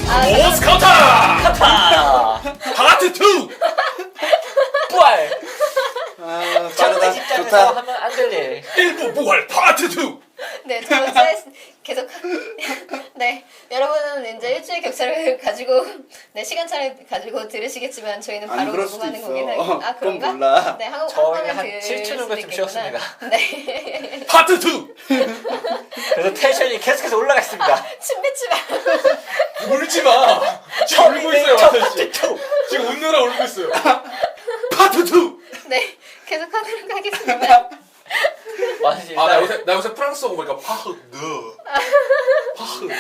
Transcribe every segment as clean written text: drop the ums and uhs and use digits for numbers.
아예 하죠. 오스카타! 카타! 파트 2! 부활! 아 장르 빠르다. 입장에서 좋다. 하면 안 들리. 1부 부활 파트 2! 네, 저 이제 계속 네, 여러분은 이제 일주일 격차를 가지고 네 시간차를 가지고 들으시겠지만 저희는 안 바로 그럴 수도 녹음하는 있어. 거긴 해요. 아 그건 그런가? 몰라. 네, 한국 저희 한국은 한 들을 7초 수도 정도 좀 있겠구나. 쉬었습니다. 네, 파트 2! 그래서 텐션이 계속해서 올라가 있습니다. 침 뱉지 마. 울지 마! 지금 울고 있어요, 파트 완전씨. 2! 지금 웃느라 울고 있어요. 파트 2! 네, 계속 하도록 하겠습니다. 완전히 아, 나 일단 요새 프랑스어 보니까 파흐 너. 파흐 너.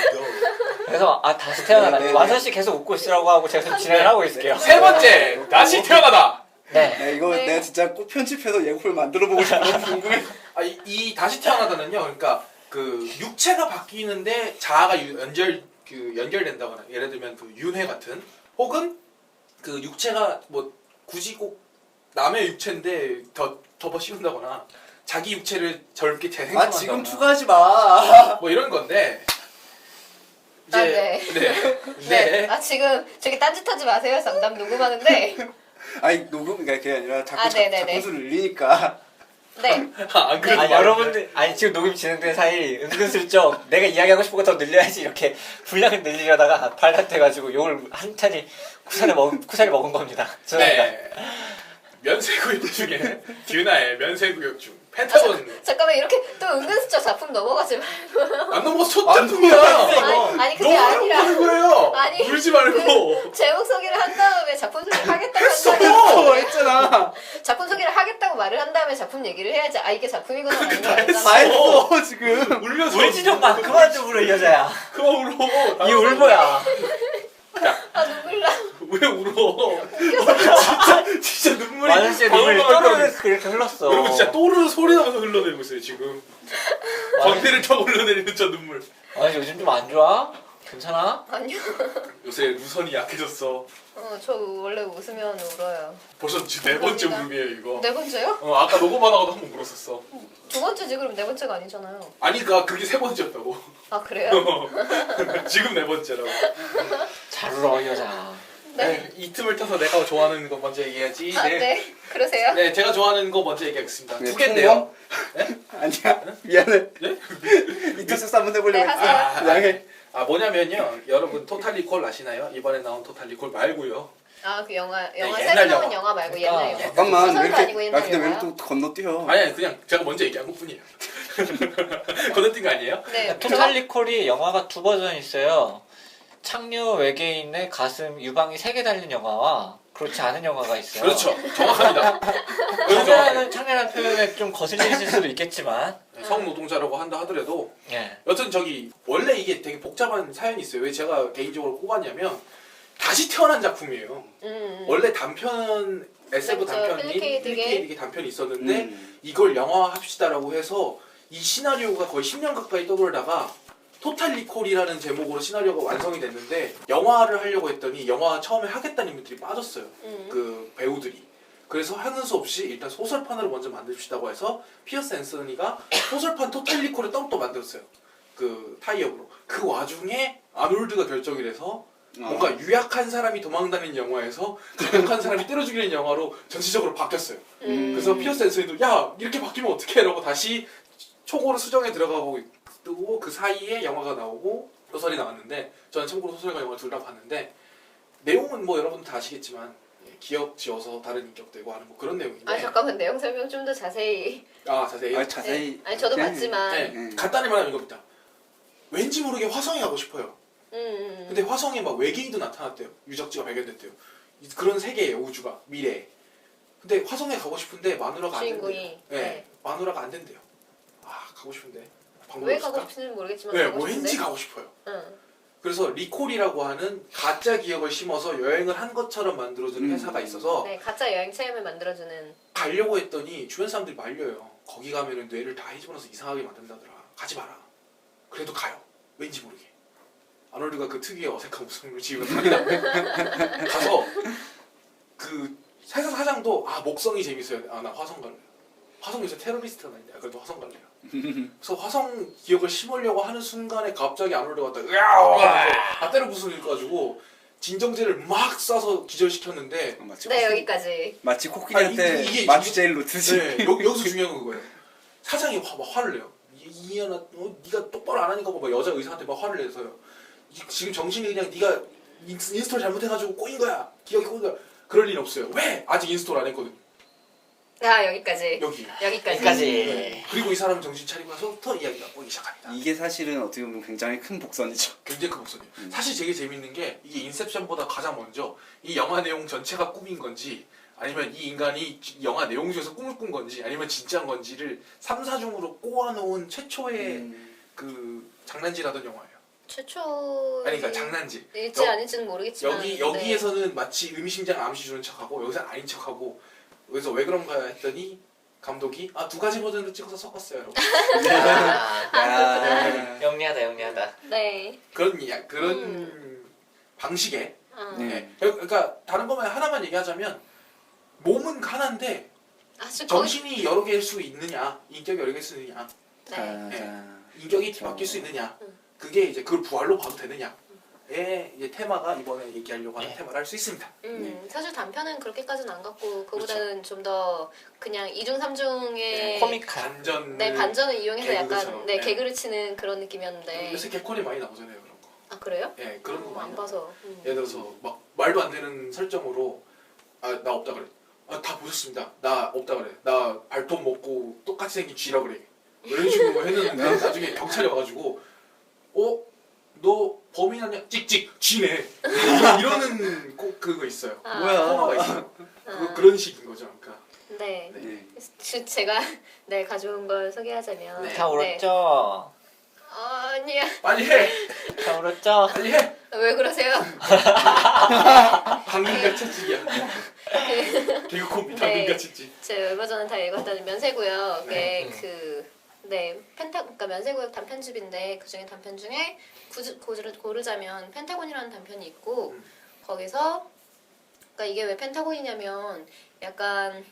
그래서 다시 태어나다. 네, 네, 완선 씨 계속 웃고 있으라고 하고 제가 좀 진행을 하고 있을게요. 세 번째, 다시 태어나다! 네. 야, 이거 네. 내가 진짜 꼭 편집해서 예고를 만들어 보고 싶어. 너무 궁금해. 아, 이 다시 태어나다는요, 그러니까 그 육체가 바뀌는데 자아가 연결된다거나, 예를 들면 그 윤회 같은, 혹은 그 육체가 뭐 굳이 꼭 남의 육체인데 덮어 씌운다거나, 자기 육체를 저렇게 재생성한다거나, 아 지금 추가하지 마. 뭐 이런 건데 이제 아, 네. 네. 아 지금 저기 딴짓하지 마세요. 상담 녹음하는데. 아니 녹음이 그게 아니라 자꾸 아, 네네네. 자꾸수를 늘리니까. 네. 안 그래도 아니, 여러분들, 지금 녹음 진행된 사이 은근슬쩍 내가 이야기하고 싶은 거 더 늘려야지 이렇게 분량을 늘리려다가 발칵해가지고 욕을 한 차례 쿠사리 먹은 겁니다. 죄송합니다. 네. 면세구역 중에 듀나의 면세구역 중 펜타곤 잠깐만 이렇게 또 은근슬쩍 작품 넘어가지 말고. 안 넘어 첫 안 작품이야. 아니 그게 아니라 너무 거예요. 아니, 울지 말고. 제목 소개를 한 다음에 작품 소개를 하겠다고 했어. 한 다음에 했잖아. 작품 소개를 하겠다고 말을 한 다음에 작품 얘기를 해야지. 아 이게 작품이구나 아닌 거 다 알잖아. 다 했어 지금. 울면서 울지 좀 마. 그만 좀 울어 이 여자야. 그만 울어. 이 울보야. 아 눈물 나. 왜 울어? 진짜 눈물이 완선 씨의 눈물이 또르르 그렇게 흘렀어. 여러분 진짜 또르르 소리 나면서 흘러내리고 있어요 지금. 광대를 타고 흘러내리는 저 눈물. 아니 요즘 좀 안 좋아? 괜찮아? 아니요. 요새 루선이 약해졌어. 저 원래 웃으면 울어요. 벌써 지금 네 번째 울음이에요 이거. 네 번째요? 아까 녹음하다가도 한 번 울었었어. 두 번째지 그럼 네 번째가 아니잖아요. 아니 그게 세 번째였다고. 아 그래요? 지금 네 번째라고. 잘 울어 이 여자. 네. 이 틈을 타서 내가 좋아하는 거 먼저 얘기해야지. 아, 네. 그러세요? 네, 제가 좋아하는 거 먼저 얘기하겠습니다. 네, 두 개인데요. 아니야 미안해. 네? 이터스 한번 해보려고 네, 했어. 하세요. 미안해. 뭐냐면요. 여러분 토탈 리콜 아시나요? 이번에 나온 토탈 리콜 말고요. 아 그 영화 옛날 새로 나온 영화. 영화 말고 그러니까. 옛날 영화. 잠깐만 왜 소설도 이렇게 아니고 옛날 근데 왜 영화요? 또 건너뛰어? 아니 그냥 제가 먼저 얘기한 것뿐이에요. 건너뛴 거 아니에요? 네. 토탈 리콜이 영화가 두 버전 있어요. 창녀 외계인의 가슴 유방이 3개 달린 영화와 그렇지 않은 영화가 있어요. 그렇죠. 정확합니다. 창녀라는 표현에 좀 거슬리실 수도 있겠지만 성노동자라고 한다 하더라도 예. 여튼 원래 이게 되게 복잡한 사연이 있어요. 왜 제가 개인적으로 꼽았냐면 다시 태어난 작품이에요. 원래 단편 SF 그렇죠. 단편인 필리케이딕의 필리케이딕의 단편이 있었는데 이걸 영화화합시다라고 해서 이 시나리오가 거의 10년 가까이 떠돌다가 토탈 리콜이라는 제목으로 시나리오가 완성이 됐는데 영화를 하려고 했더니 영화 처음에 하겠다는 분들이 빠졌어요. 그 배우들이. 그래서 하는 수 없이 일단 소설판으로 먼저 만듭시다고 해서 피어스 앤서니가 소설판 토탈 리콜을 또 만들었어요. 그 타이업으로. 그 와중에 아놀드가 결정을 해서 뭔가 유약한 사람이 도망다니는 영화에서 강력한 사람이 때려 죽이는 영화로 전체적으로 바뀌었어요. 그래서 피어스 앤서니도 야 이렇게 바뀌면 어떡해 이러고 다시 초고로 수정에 들어가고 뜨고 그 사이에 영화가 나오고 소설이 나왔는데 저는 참고로 소설과 영화를 둘 다 봤는데 내용은 뭐 여러분 다 아시겠지만 기억 지어서 다른 인격 되고 하는 뭐 그런 내용인데. 아 잠깐만 내용 설명 좀 더 자세히. 자세히. 자세히. 아니 저도 그냥- 봤지만. 네, 간단히 말하면 이겁니다. 왠지 모르게 화성에 가고 싶어요. 근데 화성에 막 외계인도 나타났대요. 유적지가 발견됐대요. 그런 세계예요 우주가 미래에. 근데 화성에 가고 싶은데 마누라가 안 된대요. 주인공이. 네, 마누라가 안 된대요. 가고 싶은데 방법이 왜 없을까? 가고 싶은지 모르겠지만 네, 가고 싶은데. 왠지 가고 싶어요. 응. 그래서 리콜이라고 하는 가짜 기억을 심어서 여행을 한 것처럼 만들어주는 회사가 있어서 네 가짜 여행 체험을 만들어주는. 가려고 했더니 주변 사람들이 말려요. 거기 가면은 뇌를 다 헤집어놔서 이상하게 만든다더라. 가지 마라. 그래도 가요. 왠지 모르게. 아놀드가 그 특유의 어색한 웃음을 지으면서 가서 그 세상 사장도 목성이 재밌어요. 나 화성 갈래. 화성 요새 테러리스트가 있냐? 그래도 화성 갈래요. 그래서 화성 기억을 심으려고 하는 순간에 갑자기 안 올라갔다 다 때려 부수가지고 진정제를 막 쏴서 기절시켰는데 마치 네 여기까지. 마치 코끼리한테 이게 마취제일 놓듯이. 네, 여기서 중요한 건 그거예요. 사장이 막 화를 내요. 이현아, 네가 똑바로 안 하니까 막 여자 의사한테 막 화를 내서요. 지금 정신이 그냥 네가 인스톨 잘못해가지고 꼬인 거야. 기억이 꼬인 거야. 그럴 일 없어요. 왜? 아직 인스톨 안 했거든. 아 여기까지. 여기까지. 여기까지. 네. 그리고 이 사람은 정신 차리고 나서부터 이야기가 꼬이기 시작합니다. 이게 사실은 어떻게 보면 굉장히 큰 복선이죠. 굉장히 큰 목소리예요. 사실 되게 재밌는 게 이게 인셉션보다 가장 먼저 이 영화 내용 전체가 꿈인 건지 아니면 이 인간이 영화 내용 중에서 꿈을 꾼 건지 아니면 진짜인 건지를 3, 4중으로 꼬아놓은 최초의 그 장난질하던 영화예요. 최초. 아니 그러니까 장난질. 일지 아닐지는 모르겠지만. 여기에서는 마치 의미심장 암시 주는 척하고 여기서는 아닌 척하고 그래서 왜 그런가 했더니 감독이 두 가지 버전으로 찍어서 섞었어요. 여러분. 아, 그렇구나. 영리하다. 네. 그런 방식의 네. 네. 그러니까 다른 거만 하나만 얘기하자면 몸은 하나인데 아주 정신이 여러 개일 수 있느냐 인격이 여러 개일 수 있느냐 네. 자, 인격이 바뀔 수 있느냐 그게 이제 그걸 부활로 봐도 되느냐의 이제 테마가 이번에 얘기하려고 하는 테마를 할 수 있습니다. 사실 단편은 그렇게까지는 안 갖고 그보다는 좀 더 그냥 2중 3중의 코믹한. 반전 네 반전을 이용해서 개그처럼. 약간 네 네. 개그를 치는 그런 느낌이었는데. 요새 개콘이 많이 나오잖아요 그런 거. 아 그래요? 예 그런 거 많이 안 나와요. 봐서. 예를 들어서 막 말도 안 되는 설정으로 나 없다 그래. 다 보셨습니다. 나 없다 그래. 나 발톱 먹고 똑같이 생긴 쥐라 그래. 뭐 이런 식으로 해놓는데 나중에 경찰이 와가지고 너 범인 아니야? 찍찍 쥐네. 이러는 꼭 그거 있어요. 아. 뭐야. 코너가 있어요. 아. 그런 식인 거죠. 그러니까. 네. 네. 제가 네 가져온 걸 소개하자면. 네. 다 울었죠? 아니야. 빨리 해. 다 울었죠? 빨리 해. 왜 그러세요? 당근같이 찌기야. 개그콤비 네. 당근같이 찌. 제 얼마 전에 다 읽었다는 면세구역의 네. 그러니까 면세구역 단편집인데 그 중에 단편 중에 고르자면 펜타곤이라는 단편이 있고 거기서 그러니까 이게 왜 펜타곤이냐면 약간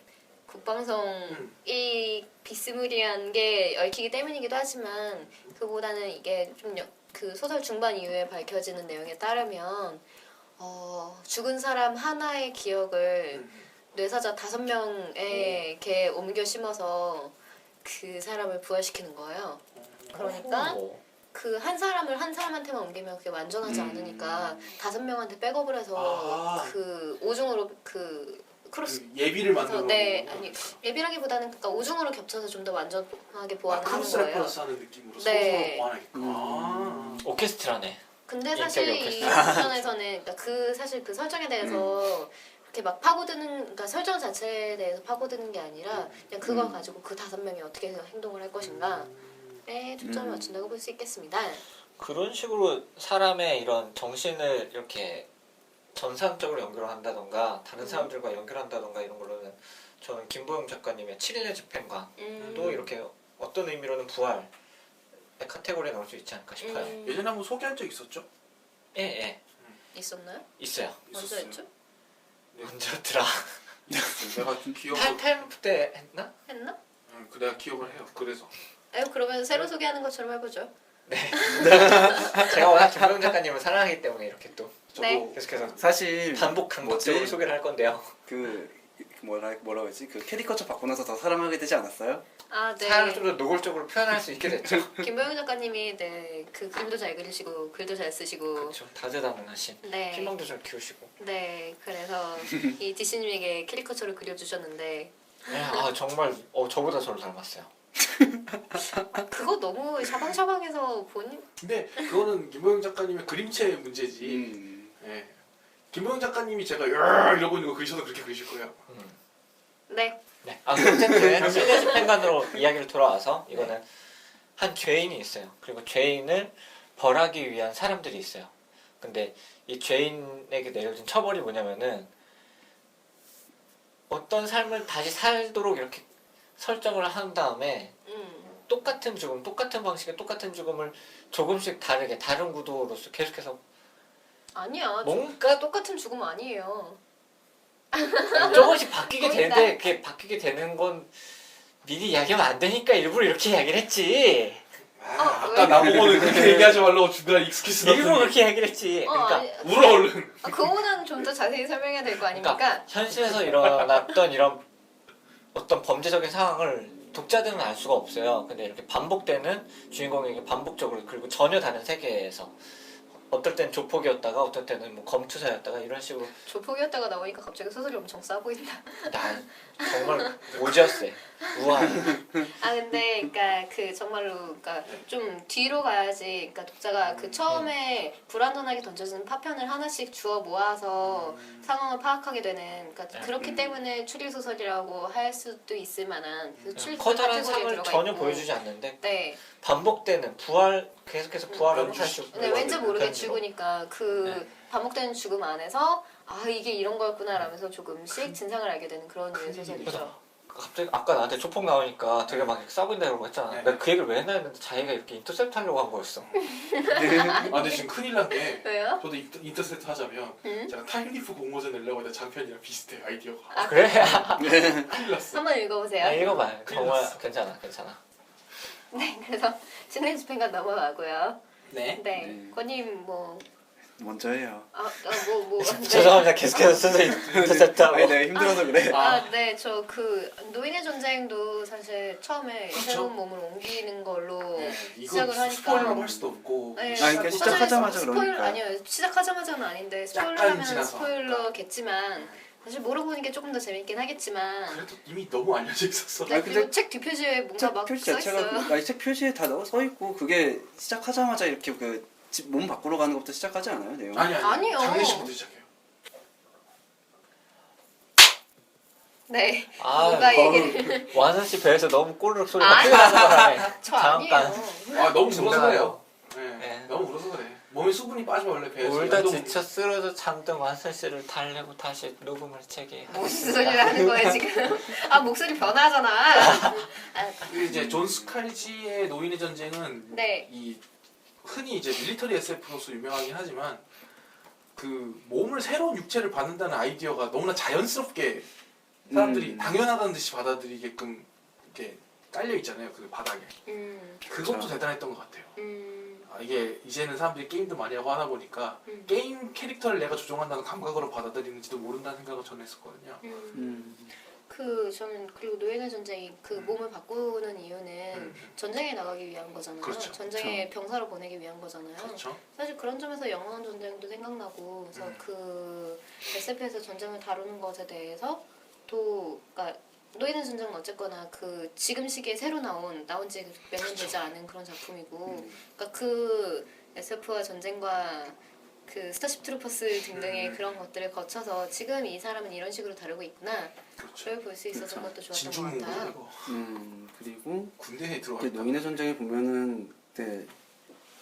국방성이 비스무리한 게 얽히기 때문이기도 하지만 그보다는 이게 좀 그 소설 중반 이후에 밝혀지는 내용에 따르면 죽은 사람 하나의 기억을 뇌사자 5명에게 옮겨 심어서 그 사람을 부활시키는 거예요. 그러니까 그 한 사람한테만 옮기면 그게 완전하지 않으니까 5명한테 백업을 해서 그 오중으로 그 크로스 예비를 만들어. 네 아니 예비라기보다는 그러니까 오중으로 겹쳐서 좀 더 완전하게 보완을 하는 크로스 거예요. 레퍼런스 하는 느낌으로 네. 서로 보완하게끔. 오케스트라네. 근데 인격이 사실 이 오케스트라. 단편에서는 그러니까 사실 그 설정에 대해서 이렇게 막 파고드는 그러니까 설정 자체에 대해서 파고드는 게 아니라 그냥 그걸 가지고 그 5명이 어떻게 행동을 할 것인가에 초점을 맞춘다고 볼 수 있겠습니다. 그런 식으로 사람의 이런 정신을 이렇게 전산적으로 연결한다던가 다른 사람들과 연결한다던가 이런 걸로는 저는 김보영 작가님의 7일의 집행과 또 이렇게 어떤 의미로는 부활의 카테고리에 넣을 수 있지 않을까 싶어요. 예전에 한번 소개한 적 있었죠? 예. 있었나요? 있어요. 언제 있었어요. 했죠? 언제였더라? 내가 좀 기억을 타임루프 때 했나? 했나? 내가 기억을 해요. 그래서 그러면 새로 소개하는 것처럼 해보죠. 제가 워낙 김보영 작가님을 사랑하기 때문에 이렇게 또 저도 네. 계속해서 사실 반복 강박적으로 뭐지? 소개를 할 건데요. 그 뭐라고 했지? 그 캐리커처 받고 나서 더 사랑하게 되지 않았어요? 아, 네. 사람을 좀 더 노골적으로 표현할 수 있게 됐죠. 김보영 작가님이 그 그림도 잘 그리시고 글도 잘 쓰시고 그렇죠. 다재다능하신 네. 희망도 잘 키우시고. 네, 그래서 이 디씨님에게 캐리커처를 그려주셨는데 정말 저보다 저를 닮았어요. 그거 너무 샤방샤방해서 본인 근데 그거는 김보영 작가님의 그림체의 문제지. 예. 김보영 작가님이 제가 이러고 있는 거 그리셔도 그렇게 그리실 거예요. 네, 네. 어쨌든 실내 집행관으로 이야기를 돌아와서 이거는 한 죄인이 있어요. 그리고 죄인을 벌하기 위한 사람들이 있어요. 근데 이 죄인에게 내려진 처벌이 뭐냐면은 어떤 삶을 다시 살도록 이렇게 설정을 한 다음에 똑같은 죽음, 똑같은 방식의 똑같은 죽음을 조금씩 다르게 다른 구도로서 계속해서 아니야. 뭔가 똑같은 죽음 아니에요. 조금씩 바뀌게 거의 되는데 그게 바뀌게 되는 건 미리 이야기하면 안 되니까 일부러 이렇게 이야기를 했지. 아까 나보고는 그렇게 얘기하지 말라고 중간에 익스큐스 일부러 넣었더니 그렇게 얘기를 했지. 그러니까 아니, 울어 얼른. 그거보다는 좀 더 자세히 설명해야 될 거 아닙니까? 그러니까 현실에서 일어났던 이런 어떤 범죄적인 상황을 독자들은 알 수가 없어요. 근데 이렇게 반복되는 주인공에게 반복적으로 그리고 전혀 다른 세계에서 어떨 땐 조폭이었다가 어떨 때는 뭐 검투사였다가 이런 식으로 조폭이었다가 나오니까 갑자기 소설이 엄청 싸 보인다. 나 정말 오지었어요. 우아해. 아 근데 그러니까 그 정말로 그러니까 좀 뒤로 가야지. 그러니까 독자가 그 처음에 불완전하게 던져진 파편을 하나씩 주워 모아서 상황을 파악하게 되는. 그러니까 그렇기 때문에 추리 소설이라고 할 수도 있을 만한 그 추리 소설 커다란 카테고리에 상을 들어가 전혀 있고. 보여주지 않는데 네. 반복되는 부활 계속해서 부활하고 사실 근데 왠지 모르게 변주로. 죽으니까 그 네. 반복되는 죽음 안에서 아 이게 이런 거였구나라면서 조금씩 진상을 알게 되는 그런 류의 그래서 소설이죠. 갑자기 아까 나한테 조폭 나오니까 되게 막 싸 보인다 이러고 했잖아. 네. 내가 그 얘기를 왜 했나 했는데 자기가 이렇게 인터셉트 하려고 한 거였어. 아 근데 지금 큰일 난 게 왜요? 저도 인터셉트 하자면 응? 제가 타임리프 공모전 내려고 했던 장편이랑 비슷해 아이디어가. 아, 그래? 큰일 났어. 한번 읽어보세요. 아, 읽어봐요. 큰일 정말 났어. 괜찮아, 괜찮아. 네, 그래서 신의 집행관 넘어가고요. 네. 네, 네. 권님 뭐, 먼저 해요. 뭐. 죄송합니다. 계속해서 순서 인터셉트 하고. 아니 내가 힘들어서 그래. 네, 저 그 노인의 전쟁도 사실 처음에 그렇죠. 새로운 몸을 옮기는 걸로 네, 이거 시작을 하니까. 스포일러라고 할 수도 없고. 네, 그러니까 사실 시작하자마자 스포일 그러니까. 아니요, 시작하자마자는 아닌데 약간 스포일러하면 지나서 스포일러겠지만 사실 모르고 보는 게 조금 더 재밌긴 하겠지만. 그래도 이미 너무 알려져 있었어. 네, 아니, 근데 그리고 책 뒷표지에 뭔가 책 막 표지 써 자체가 있어요. 아니 책 표지에 다 써 있고 그게 시작하자마자 이렇게 몸 바꾸러 가는 것부터 시작하지 않아요 내용? 아니요. 장례식부터 시작해요. 네, 아, 뭔가 얘기를. 완선 씨 배에서 너무 꼬르륵 소리가 아니. 크게 나는 바람에 저 아니에요. 아 너무 울어서 중간하고. 그래요. 네. 네. 너무 울어서 그래. 몸에 수분이 빠지면 원래 배에서 울다 연동- 지쳐 쓰러져 잠든 완선 씨를 달래고 다시 녹음을 재개. 무슨 소리를 하는 거예요 지금? 아 목소리 변하잖아. 아, 그 이제 존 스칼지의 노인의 전쟁은 네. 이 흔히 이제 밀리터리 SF로서 유명하긴 하지만 그 몸을 새로운 육체를 받는다는 아이디어가 너무나 자연스럽게 사람들이 당연하다는 듯이 받아들이게끔 이렇게 깔려 있잖아요 그 바닥에. 그것도 그렇죠. 대단했던 것 같아요. 아, 이게 이제는 사람들이 게임도 많이 하고 하다 보니까 게임 캐릭터를 내가 조종한다는 감각으로 받아들이는지도 모른다는 생각을 저는 했었거든요. 그 저는 그리고 노예의 전쟁이 그 몸을 바꾸는 이유는 전쟁에 나가기 위한 거잖아요. 그렇죠. 전쟁에 병사를 보내기 위한 거잖아요. 그렇죠. 사실 그런 점에서 영원한 전쟁도 생각나고 그래서 그 SF에서 전쟁을 다루는 것에 대해서 또 그러니까 노예의 전쟁은 어쨌거나 그 지금 시기에 새로 나온 지 몇 년 되지 않은 그런 작품이고 그러니까 그 SF와 전쟁과 그 스타쉽 트루퍼스 등등의 그런 것들을 거쳐서 지금 이 사람은 이런 식으로 다루고 있구나 그렇죠. 그걸 볼 수 있어서 그것도 좋았던 것 진중문고 같아요. 이거 그리고 군대에 들어가 이제 노인의 전쟁에 보면은 그때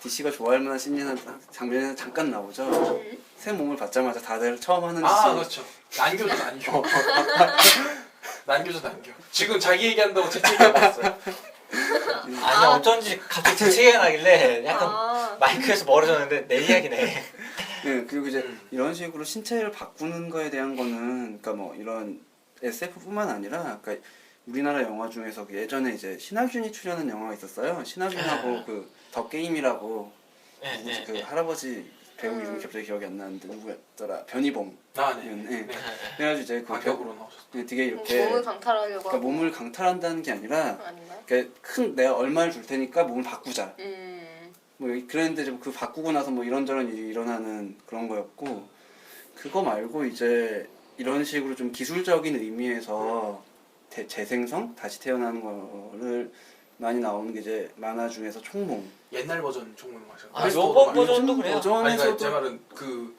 DC가 좋아할 만한 씬이나 장면에서 잠깐 나오죠. 새 몸을 받자마자 다들 처음 하는 아 씬. 그렇죠. 난교죠 난교. 난교죠 난교. 지금 자기 얘기한다고 제 얘기하고 있어요. 아니 어쩐지 갑자기 재채기가 나길래 약간 아, 마이크에서 멀어졌는데 내 이야기네. 네, 그리고 이제 이런 식으로 신체를 바꾸는 거에 대한 거는 그러니까 뭐 이런 SF뿐만 아니라 그러니까 우리나라 영화 중에서 그 예전에 이제 신하균이 출연한 영화가 있었어요. 신하균하고 그 더 게임이라고 네, 누구지 네, 그 네. 할아버지 배우 이름이 갑자기 기억이 안 나는데 누구였더라? 변희봉. 아 네. 네. 네. 그래가지고 이제 그 가격으로 나오셨어. 되게 이렇게 몸을 강탈하려고 그러니까 하고 몸을 강탈한다는 게 아니라 아닌가요? 그러니까 큰 내가 얼마를 줄 테니까 몸을 바꾸자. 음. 뭐 그랬는데 좀 그 바꾸고 나서 뭐 이런저런 일이 일어나는 그런 거였고 그거 말고 이제 이런 식으로 좀 기술적인 의미에서 재생성 다시 태어나는 거를 많이 나오는 게 이제 만화 중에서 총몽. 옛날 버전 총무는 마셔. 아, 요번 버전도 그래요. 아니 그러니까 버전에서도 제 말은 그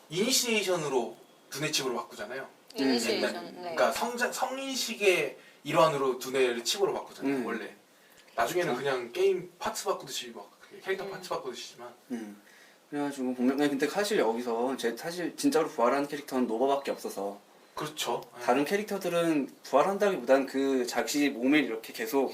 이니시에이션으로 두뇌 칩으로 바꾸잖아요. 이니시에이션. 옛날- 네. 그러니까 성인식의 일환으로 두뇌를 칩으로 바꾸잖아요. 음. 원래. 나중에는 그렇죠. 그냥 게임 파츠 바꾸듯이 막 캐릭터 파츠 바꾸듯이지만 그래가지고 보면 근데 사실 여기서 사실 진짜로 부활하는 캐릭터는 노바밖에 없어서 그렇죠. 네. 다른 캐릭터들은 부활한다기보다는 그 자기 몸을 이렇게 계속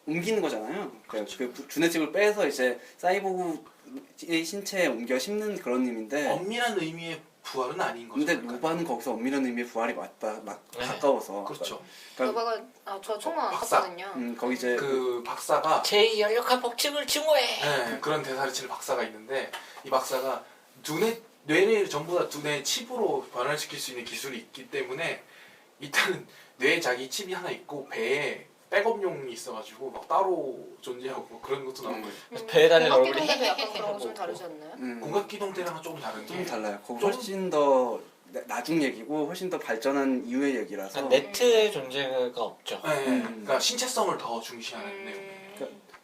옮기는 거잖아요. 그러니까 그 주뇌칩을 빼서 이제 사이보그의 신체에 옮겨 심는 그런 의미인데 엄밀한 의미의 부활은 아닌 거죠. 근데 그러니까. 노바는 거기서 엄밀한 의미의 부활이 맞다, 막 네. 가까워서. 그렇죠. 그러니까, 너바가 저 총만 안 박사. 봤거든요. 거기 이제 그 박사가 제2연력한 법칙을 증오해. 네, 그런 대사를 치는 박사가 있는데 이 박사가 뇌를 전부 다 두뇌 칩으로 변환시킬 수 있는 기술이 있기 때문에 일단은 뇌에 자기 칩이 하나 있고 배에 백업용이 있어가지고 막 따로 존재하고 뭐 그런 것도 나오고 그래서 배에 달린 얼굴이 공각기동대도 약간 그런 거 좀 해보고. 다르지 않나요? 공각기동 때랑은 조금 다른 게 좀 달라요. 그거 좀- 훨씬 더 나중 얘기고 훨씬 더 발전한 이후의 얘기라서. 네트의 존재가 없죠. 네, 그러니까 신체성을 더 중시하는 내용.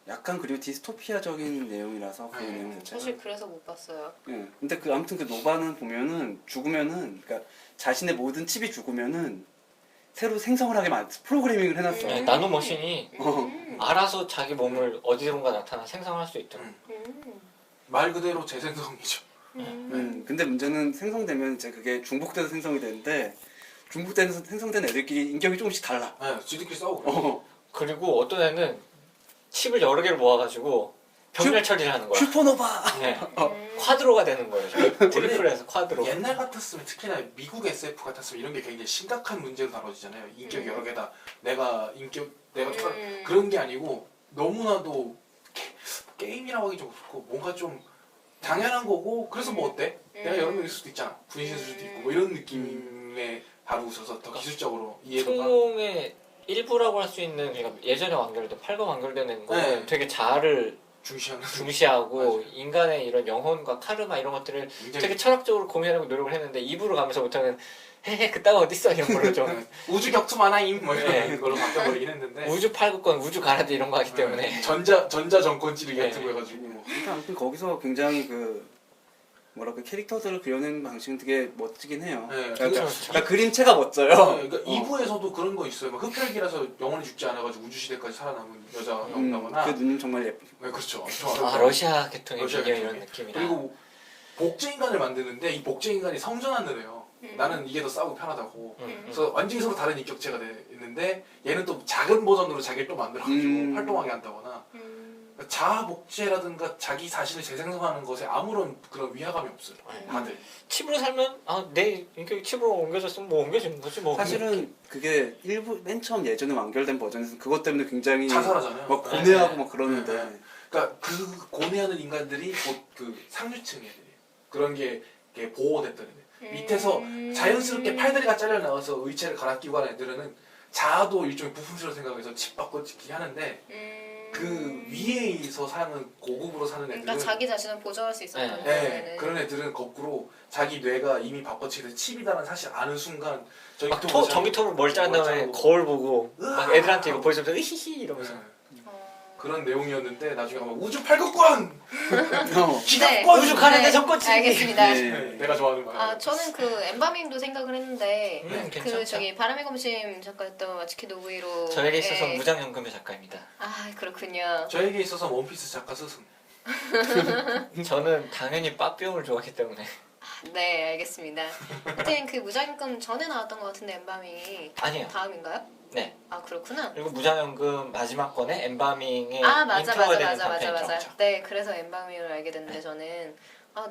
약간 그리고 디스토피아적인 내용이라서 그 네. 내용 자체가. 사실 그래서 못 봤어요. 예. 근데 그 아무튼 그 노바는 보면은 죽으면은 그러니까 자신의 모든 칩이 죽으면은 새로 생성을 하게 프로그래밍을 해놨어. 네, 나노머신이 어. 알아서 자기 몸을 어디론가 나타나 생성할 수 있도록. 말 그대로 재생성이죠. 근데 문제는 생성되면 이제 그게 중복돼서 생성이 되는데 중복돼서 생성된 애들끼리 인격이 조금씩 달라. 네, 지들끼리 싸우고 그래요. 어. 그리고 어떤 애는 칩을 여러 개를 모아가지고 병렬 처리를 하는 거야. 슈퍼노바. 네. 쿼드로가 되는 거예요. 트리플에서 쿼드로. 옛날 같았으면 특히나 미국 SF 같았으면 이런 게 굉장히 심각한 문제로 다뤄지잖아요. 인격 여러 개다. 내가 그런 게 아니고 너무나도 게임이라고 하기 좀 그렇고 뭔가 좀 당연한 거고 그래서 뭐 어때? 내가 여러 명일 수도 있잖아. 분신일 수도 있고 뭐 이런 느낌에 다루셔서 더 기술적으로 이해가 총몽의 일부라고 할 수 있는 그러니까 예전에 완결된 8강 완결되는 거는 네. 되게 자아를 중시하는 중시하고 맞아요. 인간의 이런 영혼과 카르마 이런 것들을 굉장히 되게 철학적으로 고민하고 노력을 했는데 2부로 가면서부터는 헤헤 그따가 어딨어 이런 걸로 좀 네. 우주 격투 만화임 뭐 이런 네. 걸로 바뀌어버리긴 했는데 우주 팔국권 우주 가라데 이런 거 하기 때문에 네. 전자 정권 찌르기 네. 같은 거 해가지고 근데 아무튼 거기서 굉장히 그 뭐랄까 캐릭터들을 그려낸 방식은 되게 멋지긴 해요. 네, 그러니까, 그렇죠. 그러니까 그림체가 멋져요. 그러니까 2부에서도 그런 거 있어요. 막 흡혈귀라서 영원히 죽지 않아가지고 우주 시대까지 살아남은 여자가 나오거나. 그 눈은 정말 예쁘. 네, 그렇죠. 엄청 아 아름다워. 러시아 계통의 러시아 미녀 계통의. 이런 느낌이라 그리고 복제 인간을 만드는데 이 복제 인간이 성전환을 해요. 나는 이게 더 싸우고 편하다고. 그래서 완전히 서로 다른 인격체가 있는데 얘는 또 작은 버전으로 자기를 또 만들어가지고 활동하게 한다거나. 그러니까 자아 복제라든가 자기 자신을 재생성하는 것에 아무런 그런 위화감이 없어요. 다들. 칩으로 살면 아 내 인격이 칩으로 옮겨졌으면 뭐 옮겨지는 거지 뭐 사실은 그게 일부 맨 처음 예전에 완결된 버전에서는 그것 때문에 굉장히 자살하잖아요. 막 고뇌하고 네. 막 그러는데 네. 그러니까 그 고뇌하는 인간들이 곧 그 상류층 애들이 그런 게 이렇게 보호됐던 애들. 밑에서 자연스럽게 팔다리가 잘려 나와서 의체를 갈아 끼고 하는 애들은 자아도 일종의 부품처럼 생각해서 칩 바꿔 찍기 하는데 그 위에서 사는 고급으로 사는 애들은 그러니까 자기 자신을 보정할 수 있었던 네, 그런 애들은 거꾸로 자기 뇌가 이미 바꿔치기돼서 칩이라는 사실 아는 순간 막 전기톱으로 뭘 자른 다음에 거울 보고 막 애들한테 이거 보여주면서 으히히 이러면서 그런 내용이었는데 나중에 가면 우주 팔극권! 어. 기갑권! 우주 가는데 전권치! 알겠습니다. 네. 내가 좋아하는 거야. 아 저는 그 엠바밍도 생각을 했는데 그 괜찮죠. 저기 바람의 검심 작가였던 와츠키 노부이로 저에게 있어서 무장연금의 작가입니다. 아 그렇군요. 저에게 있어서 원피스 작가 스승. 저는 당연히 빠삐용을 좋아하기 때문에 네 알겠습니다. 하여튼 그 무장연금 전에 나왔던 것 같은데 엠바밍이 아니에요. 다음인가요? 네. 아 그렇구나. 그리고 무장연금 마지막 건에 엠바밍의 아 맞아 인트로가 맞아 되는 맞아 맞아 단편이죠. 맞아. 네 그래서 엠바밍을 알게 됐는데 저는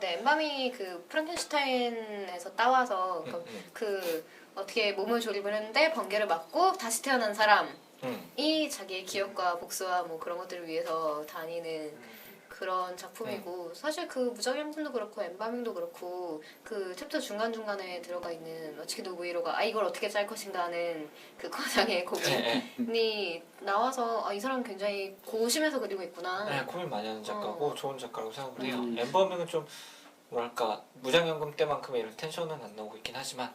네 엠바밍이 그 프랑켄슈타인에서 따와서 그 어떻게 몸을 조립을 했는데 번개를 맞고 다시 태어난 사람이 자기의 기억과 복수와 뭐 그런 것들을 위해서 다니는 그런 작품이고 사실 그 무장연금도 그렇고 엠바밍도 그렇고 그 챕터 중간중간에 들어가 있는 어치키 노부이로가 이걸 어떻게 짤 것인가 하는 그 과장의 고민이 나와서 이 사람 굉장히 고심해서 그리고 있구나. 네, 고민 많이 하는 작가고 좋은 작가라고 생각을 해요. 엠바밍은 좀 뭐랄까 무장연금 때만큼의 이런 텐션은 안 나오고 있긴 하지만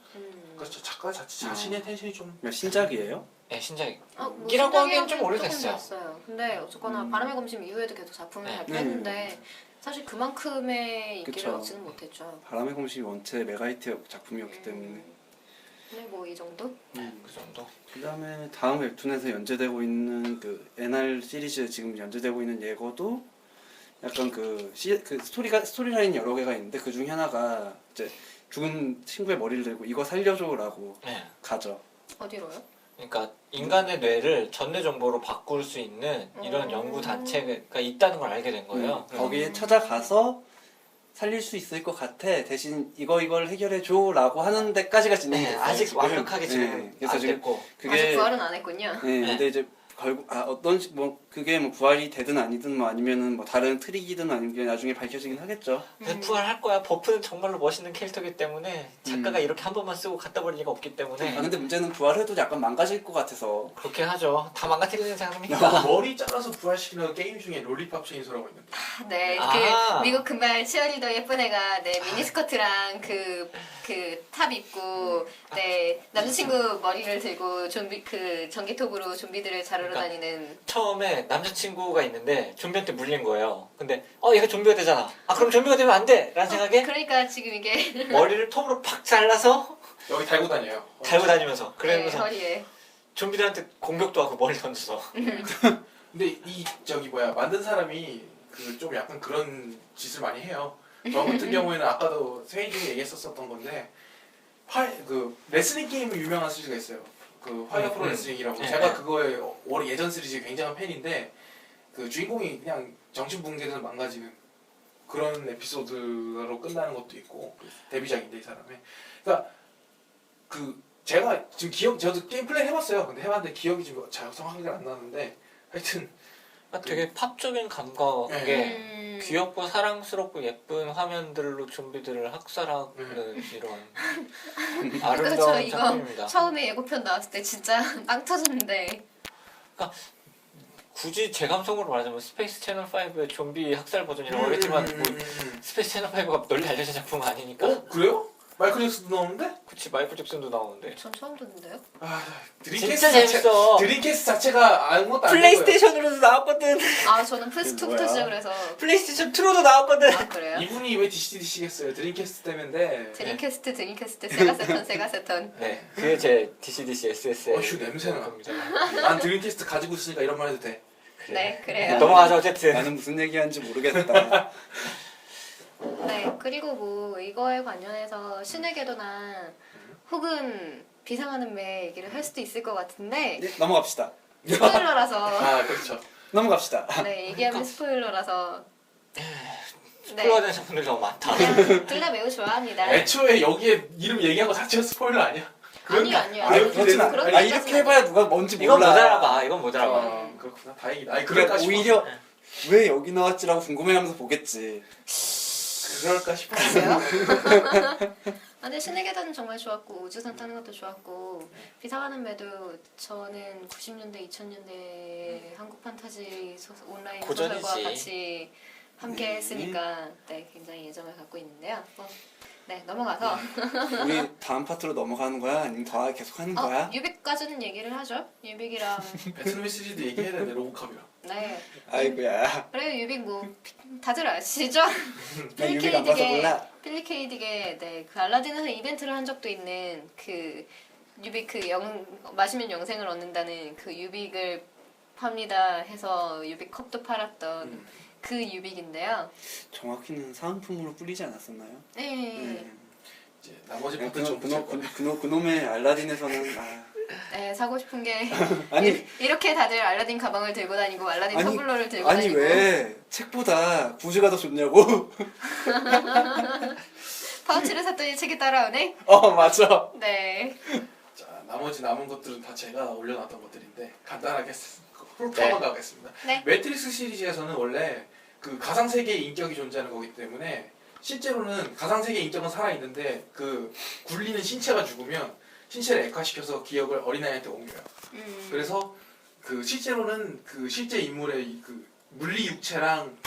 그렇죠. 작가 자신의 텐션이 좀 신작이에요? 네, 신작이 뭐 이라고 하기엔 좀 신작이라면 오래됐어요. 조금 됐어요. 근데 어쨌거나 바람의 검심 이후에도 계속 작품을 발표했는데 사실 그만큼의 인기를 그쵸. 얻지는 못했죠. 바람의 공심이 원체 메가히트 작품이었기 때문에. 네, 뭐 이 정도? 그 정도. 그다음에 다음 웹툰에서 연재되고 있는 그 NR 시리즈 지금 연재되고 있는 예고도 약간 그 스토리라인 여러 개가 있는데 그 중에 하나가 이제 죽은 친구의 머리를 들고 이거 살려줘라고 네. 가죠. 어디로요? 그러니까 인간의 뇌를 전내 정보로 바꿀 수 있는 이런 연구 단체가 있다는 걸 알게 된 거예요. 그래서 거기에 찾아가서 살릴 수 있을 것 같아. 대신 이걸 해결해 줘라고 하는 데까지가 진행됐어요. 아직 지금. 완벽하게 지금 그래서 안 지금 됐고. 아직 그게 부활은 안 했군요. 네, 근데 이제 결국 뭐 그게 뭐 부활이 되든 아니든 뭐 아니면은 뭐 다른 트릭이든 아니면 그게 나중에 밝혀지긴 하겠죠. 근데 부활할 거야. 버프는 정말로 멋있는 캐릭터이기 때문에 작가가 이렇게 한 번만 쓰고 갖다 버릴 리가 없기 때문에 근데 문제는 부활해도 약간 망가질 것 같아서. 그렇게 하죠. 다 망가뜨리는 사람이니까. 머리 잘라서 부활시키는 게임 중에 롤리팝 체인소라고 있는데 네, 아. 그 미국 금발 치어리더 예쁜 애가 네 미니스커트랑 그 탑 입고 네 남자친구 머리를 들고 좀비 그 전기톱으로 좀비들을 자르러 그러니까 다니는 처음에 남자친구가 있는데 좀비한테 물린 거예요. 근데 얘가 좀비가 되잖아. 그럼 좀비가 되면 안 돼! 라는 생각에 그러니까 지금 이게 머리를 톱으로 팍 잘라서 여기 달고 다녀요. 달고 다니면서 네, 그러면서 허리에 좀비들한테 공격도 하고 머리 던져서 근데 이 만든 사람이 그 좀 약간 그런 짓을 많이 해요. 저 같은 경우에는 아까도 회의 중에 얘기했었던 건데 그 레슬링 게임이 유명한 시리즈가 있어요. 그 화이어 프로 레슬링이라고. 네. 제가 그거의 원래 예전 시리즈 굉장한 팬인데 그 주인공이 그냥 정신붕괴돼서 망가지는 그런 에피소드로 끝나는 것도 있고 데뷔작인데 이 사람의. 그러니까 그 제가 지금 저도 게임 플레이 해봤어요. 근데 해봤는데 기억이 지금 정확하게 안 나는데 하여튼 되게 팝적인 감각에 네. 귀엽고 사랑스럽고 예쁜 화면들로 좀비들을 학살하는 이런 아름다운 그렇죠, 이거 작품입니다. 처음에 예고편 나왔을 때 진짜 빵 터졌는데 굳이 제 감성으로 말하자면 스페이스 채널 5의 좀비 학살 버전이라고 하겠지만 뭐 스페이스 채널 5가 널리 알려진 작품은 아니니까. 그래요? 마이클 잭슨도 나오는데? 그치 마이클 잭슨도 나오는데. 전 처음 듣는데요. 아 진짜 재밌어. 드림캐스트 자체가 아무것도 안 되고요. 플레이스테이션으로도 나왔거든. 저는 플스2부터 뭐야? 시작을 해서 플레이스테이션 2로도 나왔거든. 그래요? 이분이 왜 DCDC겠어요? 드림캐스트 때문에. 드림캐스트 세가 세턴 네, 그게 제 DCDC SS의 어휴, 냄새나. 겁니다. 난 드림캐스트 가지고 있으니까 이런 말 해도 돼. 네 그래요. 넘어가죠 어쨌든. 나는 무슨 얘기하는지 모르겠다. 네, 그리고 뭐 이거에 관련해서 신의 궤도나 혹은 비상하는 매 얘기를 할 수도 있을 것 같은데 네, 넘어갑시다. 스포일러라서 아 그렇죠. 넘어갑시다. 네 얘기하면 스포일러라서 스포가 되는 작품들이 너무 많다. 둘 다 매우 좋아합니다. 애초에 여기에 이름 얘기한 거 자체가 스포일러 아니야? 아니요. 그렇진 않아. 그런 이렇게 해봐야 누가 뭔지 몰라. 이건 모자라봐. 이건 모자라봐. 아, 그렇구나. 다행이다. 아니 그러니까 그럴까 오히려 왜 여기 나왔지라고 궁금해하면서 보겠지. 그럴까 싶어. 그래요? 근데 신의 계단은 정말 좋았고 우주선 타는 것도 좋았고 비상하는 매도 저는 90년대 2000년대 한국 판타지 온라인 고전이지. 소설과 같이 함께 했으니까 네 굉장히 애정을 갖고 있는데요. 네 넘어가서 우리 다음 파트로 넘어가는 거야? 아니면 더 계속 하는 거야? 유빅까지는 얘기를 하죠. 유빅이랑 배틀메시지도 얘기해야 되는데 로봇캅이랑. 네 아이고야. 그래요 유빅 뭐 다들 아시죠? 나 유빅 안 봐서 몰라. 필리 케이딕의 그 알라딘에서 이벤트를 한 적도 있는 그 유빅 마시면 영생을 얻는다는 그 유빅을 팝니다 해서 유빅 컵도 팔았던 그 유빅인데요. 정확히는 사은품으로 뿌리지 않았었나요? 네. 이제 나머지 네, 부분 좀 그놈의 알라딘에서는 네 사고 싶은 게 아니 이렇게 다들 알라딘 가방을 들고 다니고 알라딘 아니, 터블러를 들고 아니 다니고 왜 책보다 구즈가 더 좋냐고? 파우치를 샀더니 책이 따라오네. 맞아. 네. 자 나머지 남은 것들은 다 제가 올려놨던 것들인데 간단하게 훑어만 가겠습니다. 네. 매트릭스 시리즈에서는 원래 그 가상 세계의 인격이 존재하는 거기 때문에 실제로는 가상 세계의 인격은 살아 있는데 그 굴리는 신체가 죽으면 신체를 액화시켜서 기억을 어린아이한테 옮겨요. 그래서 그 실제로는 그 실제 인물의 그 물리 육체랑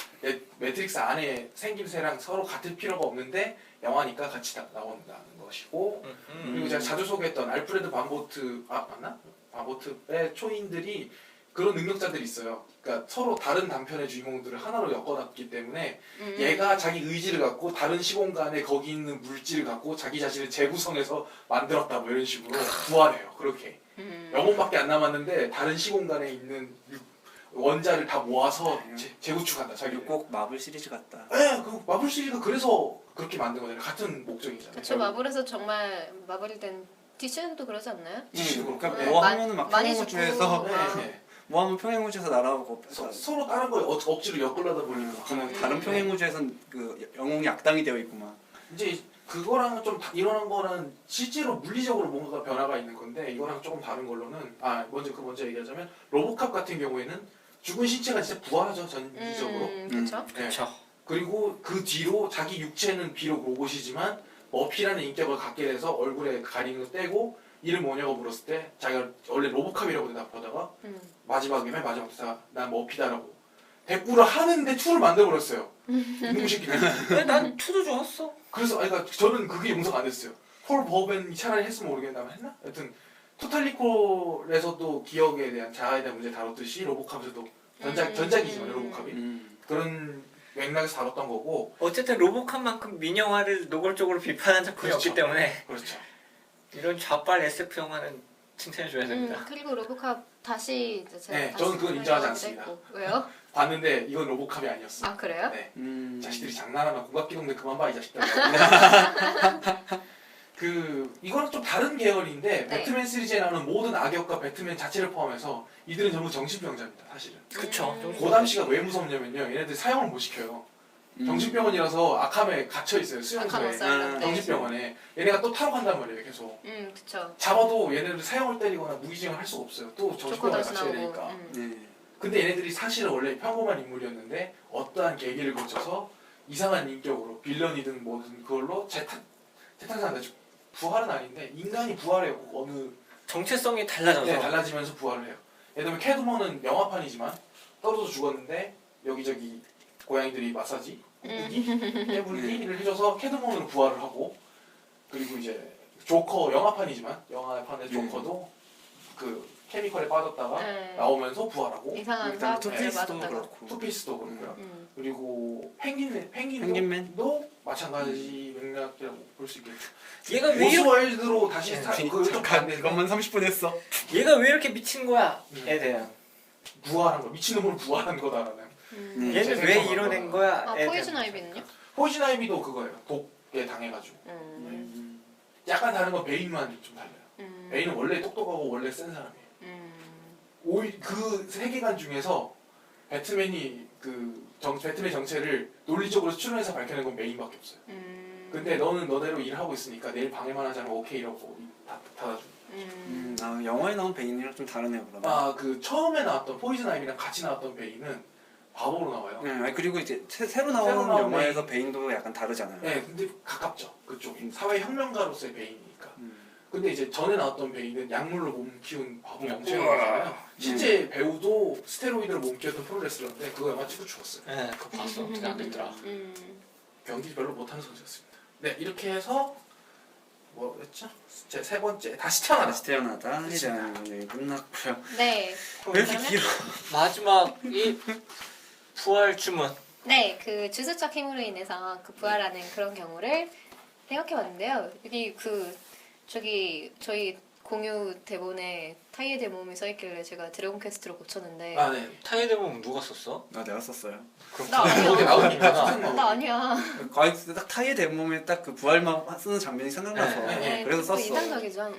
매트릭스 안에 생김새랑 서로 같을 필요가 없는데 영화니까 같이 나온다는 것이고 그리고 제가 자주 소개했던 알프레드 반보트 맞나? 반보트의 초인들이 그런 능력자들이 있어요. 그러니까 서로 다른 단편의 주인공들을 하나로 엮어놨기 때문에 얘가 자기 의지를 갖고 다른 시공간에 거기 있는 물질을 갖고 자기 자신을 재구성해서 만들었다 뭐 이런 식으로 부활해요. 그렇게 영혼밖에 안 남았는데 다른 시공간에 있는 원자를 다 모아서 재구축한다. 자기를. 꼭 마블 시리즈 같다. 네, 그 마블 시리즈가 그래서 그렇게 만든 거잖아요. 같은 목적이잖아요. 그쵸 마블에서 정말 마블이 된 DC는 또 그러지 않나요? DC도 그러니까 그렇고. 뭐 하면은 막 많이 평행우주에서 죽고 네. 뭐 하면 평행우주에서 날아오고 서로 다른 거 억지로 엮으려다 보니까 저는 다른 평행우주에선 그 영웅이 악당이 되어 있구만. 이제 그거랑 좀 일어난 거는 실제로 물리적으로 뭔가가 변화가 있는 건데 이거랑 조금 다른 걸로는 먼저 얘기하자면 로보캅 같은 경우에는 죽은 신체가 진짜 부활하죠 전기적으로. 그렇죠. 네. 그렇죠. 그리고 그 뒤로 자기 육체는 비록 로봇이지만 머피라는 인격을 갖게 돼서 얼굴에 가리는 거 떼고 이름 뭐냐고 물었을 때 자기가 원래 로보캅이라고 대답하다가 마지막에 맨 마지막 대사가 난 머피다라고 대꾸를 하는데 2를 만들어버렸어요. 이놈 새끼들. 근데 난 투도 좋았어. 그래서 그러니까 저는 그게 용서가 안 됐어요. 폴 버벤이 차라리 했으면 모르겠는데 아마 했나? 여튼 토탈리콜에서도 기억에 대한 자아에 대한 문제 다뤘듯이 로보캅에서도 전작이지만 로보캅이 그런 맥락에서 다뤘던 거고. 어쨌든 로보캅만큼 민영화를 노골적으로 비판한 작품이 그렇죠. 없기 때문에 그렇죠. 이런 좌빨 SF 영화는 칭찬해줘야 됩니다. 그리고 로보캅 다시 이제 제가 네, 다시 저는 그건 인정하지 생각을 않습니다. 했고. 왜요? 봤는데 이건 로보캅이 아니었어. 아 그래요? 네. 자식들이 음. 장난하나 공각기동대 그만 봐 이 자식들. 이거랑 좀 다른 계열인데 네. 배트맨 시리즈에 나오는 모든 악역과 배트맨 자체를 포함해서 이들은 전부 정신병자입니다 사실은. 그쵸. 고담시가 왜 무섭냐면요 얘네들 사형을 못 시켜요. 정신병원이라서 아캄에 갇혀 있어요 아캄 수용소에. 어사일럼. 정신병원에 얘네가 또 타러 간단 말이에요 계속. 그쵸. 잡아도 얘네들 사형을 때리거나 무기징을 할 수가 없어요. 또 조커 정신병원에 다시 갇혀야 나오고. 되니까. 네. 근데 얘네들이 사실은 원래 평범한 인물이었는데 어떠한 계기를 거쳐서 이상한 인격으로 빌런이든 뭐든 그걸로 재탄생한다. 부활은 아닌데 인간이 부활해요. 어느 정체성이 달라져서. 네, 달라지면서 부활을 해요. 예를 들면 캐드먼은 영화판이지만 떨어져 죽었는데 여기저기 고양이들이 마사지, 꾹꾹이, 깨물기를 해줘서 캐드먼으로 부활을 하고 그리고 이제 조커 영화판이지만 영화판의 조커도 그 케미컬에 빠졌다가 네. 나오면서 부활하고 이상한 일단 사람들 투피스도 맞았다가. 그렇고. 투피스도 그렇고요. 음. 그리고 펭귄맨? 펭귄도 마찬가지 맥락이라고 볼 수 있겠죠. 얘가 왜 이렇게, 오스월드로 다시 네, 그좀 잠깐 반대 그것만 30분 했어. 얘가 왜 이렇게 미친 거야? 에 대한. 부활한 거 미친놈으로 부활한 거다라는. 네. 얘는 왜 재생성한 이뤄낸 거다. 거야? 아 에 포이즌 대한. 아이비는요? 포이즌 아이비도 그거예요. 독에 당해가지고. 약간 다른 건 베인만 좀 달라요. 베인은 원래 똑똑하고 원래 센 사람이에요. 오히려 그 세계관 중에서 배트맨이 배트맨 정체를 논리적으로 추론해서 밝혀낸 건 메인밖에 없어요. 근데 너는 너대로 일하고 있으니까 내일 방해만 하자면 오케이 이러고 닫아줘. 영화에 나온 베인이랑 좀 다르네요 그러면. 그 처음에 나왔던 포이즌 아이비랑 같이 나왔던 베인은 바보로 나와요. 네, 아니, 그리고 이제 새로 나온 새로 나온 영화에서 베인도 약간 다르잖아요. 네, 근데 가깝죠. 그쪽이 사회 혁명가로서의 베인이니까. 근데 이제 전에 나왔던 베인은 약물로 몸 키운 바보 멍청이잖아요. 실제 배우도 스테로이드로 몸 키웠던 프로레슬러인데 그거 영화 찍고 죽었어요. 네, 그거 봤어. 어떻게 안 됐더라. 경기 별로 못하는 선수였습니다. 네, 이렇게 해서 뭐였죠? 제 세 번째 다시 태어나다. 다시 태어나다 이제 끝났고요. 네. 왜 이렇게 길어? 마지막이 부활 주문. 네, 그 주술적 힘으로 인해서 그 부활하는 그런 경우를 생각해봤는데요. 여기 저희 공유 대본에 타이의 대몸이 써있길래 제가 드래곤 퀘스트로 고쳤는데 네. 타이에 대본 누가 썼어? 내가 썼어요. 나 아니야. 거기 나오니까 나 아니야. 거의 딱 타이의 대몸에 딱 그 부활만 쓰는 장면이 생각나서 네, 그래서 그거 썼어. 인상적이죠.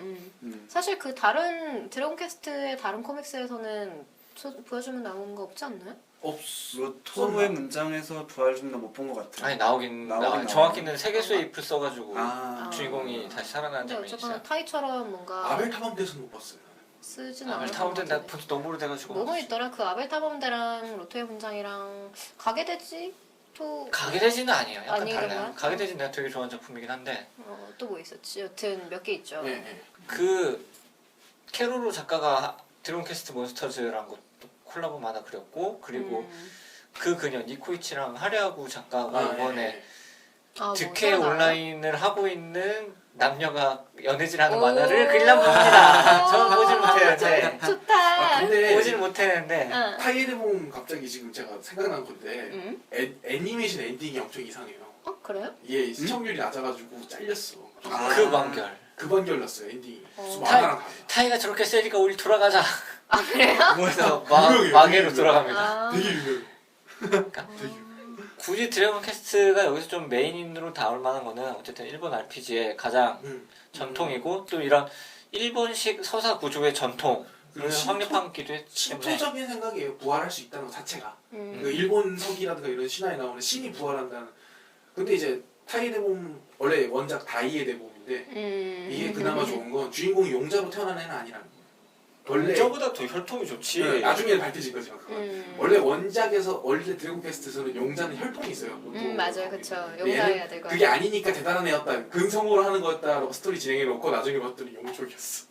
사실 그 다른 드래곤 퀘스트의 다른 코믹스에서는 보여주면 나오는 거 없지 않나요? 로토의 문장에서 부활 좀 더 못 본 것 같아. 아니 나오긴 나오긴 정확히는 세계수의 잎을 써가지고 아, 주인공이 다시 살아나는 근데 장면이 어쨌거나 있어요. 타이처럼 뭔가 아벨 타방대에서는 못 봤어요. 쓰진 않을 것 타운된 나 같은데. 벌써 너무 오래돼가지고 뭐가 있더라? 그 아벨타범대랑 로토의 문장이랑 가게 되지? 또 가게 되지는 아니에요. 약간 아니던가요? 달라요. 가게 되지 내가 되게 좋아하는 작품이긴 한데 또 뭐 있었지? 여튼 몇 개 있죠. 네. 그 캐로로 작가가 드래곤 퀘스트 몬스터즈랑 것도 콜라보 만화 그렸고 그리고 그 그녀 니코이치랑 하랴구 작가가 이번에 득회 새로 나와요? 온라인을 하고 있는 남녀가 연애질하는 오. 만화를 그리려고 봅니다. 저는 보질 못했는데 좋다. 근데 보질 못했는데 응. 타이에드봉 갑자기 지금 제가 생각난 건데 응? 애니메이션 엔딩이 엄청 이상해요. 그래요? 이게 시청률이 낮아가지고 잘렸어. 아. 그 완결 급완결 났어요 엔딩이. 무슨 어. 만화랑 달라. 타이가 저렇게 세니까 우리 돌아가자. 그래요? 그래서 유명해요, 마계로 되게 돌아갑니다. 아. 되게 유명해. 굳이 드래곤 퀘스트가 여기서 좀 메인으로 나올 만한 거는 어쨌든 일본 RPG의 가장 전통이고 또 이런 일본식 서사 구조의 전통 그래서 확립하기도 했기 때문에 신토적인 생각이에요. 부활할 수 있다는 것 자체가. 음. 그 일본석이라든가 이런 신화에 나오는 신이 부활한다는. 근데 이제 타이대봄 원래 원작 다이의 대봄인데 이게 그나마 좋은 건 주인공이 용자로 태어난 애는 아니라는 거예요. 원래 저보다 더 혈통이 좋지. 네, 나중에 밝혀진 거지만 그건. 원래 원작에서 원래 드래곤 퀘스트에서는 용자는 혈통이 있어요. 맞아요, 그쵸. 근데 용사해야 되고. 그게 아니니까 대단한 애였다. 근성으로 하는 거였다라고 스토리 진행해 놓고 나중에 봤더니 용족이었어.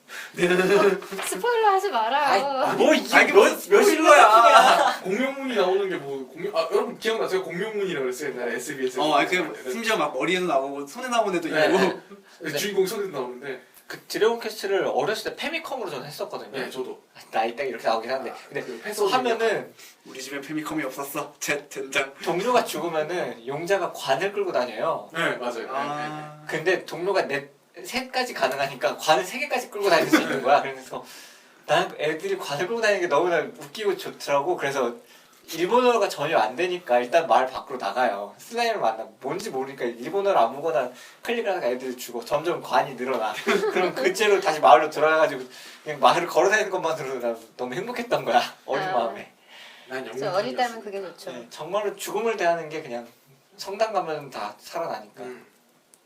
스포일러 하지 말아요. 뭐 이게 몇 실로야? 공룡문이 나오는 게 뭐 공룡 여러분 기억나세요? 공룡문이라고 그랬어요 옛날에 SBS. 심지어 막 머리에서 나오고 손에 나오는 애도 네. 있고. 주인공 손에서 나오는데. 그 드래곤 퀘스트를 어렸을 때 페미컴으로 저는 했었거든요. 네, 저도. 나이 딱 이렇게 나오긴 한데 근데 그 패스 하면은 우리 집엔 페미컴이 없었어. 젠장. 동료가 죽으면은 용자가 관을 끌고 다녀요. 네, 맞아요. 아. 근데 동료가 셋까지 가능하니까 관을 3개까지 끌고 다닐 수 있는 거야. 그래서 나는 애들이 관을 끌고 다니는 게 너무나 웃기고 좋더라고. 그래서 일본어가 전혀 안 되니까 일단 말 밖으로 나가요. 스나이를 만나 뭔지 모르니까 일본어를 아무거나 클릭을 하다가 애들이 죽어. 점점 관이 늘어나. 그럼 그 채로 다시 마을로 들어가가지고 그냥 마을을 걸어다니는 것만으로도 난 너무 행복했던 거야. 어린 마음에. 난 저 어릴 때면 그게 좋죠. 네, 정말로 죽음을 대하는 게 그냥 성당 가면 다 살아나니까.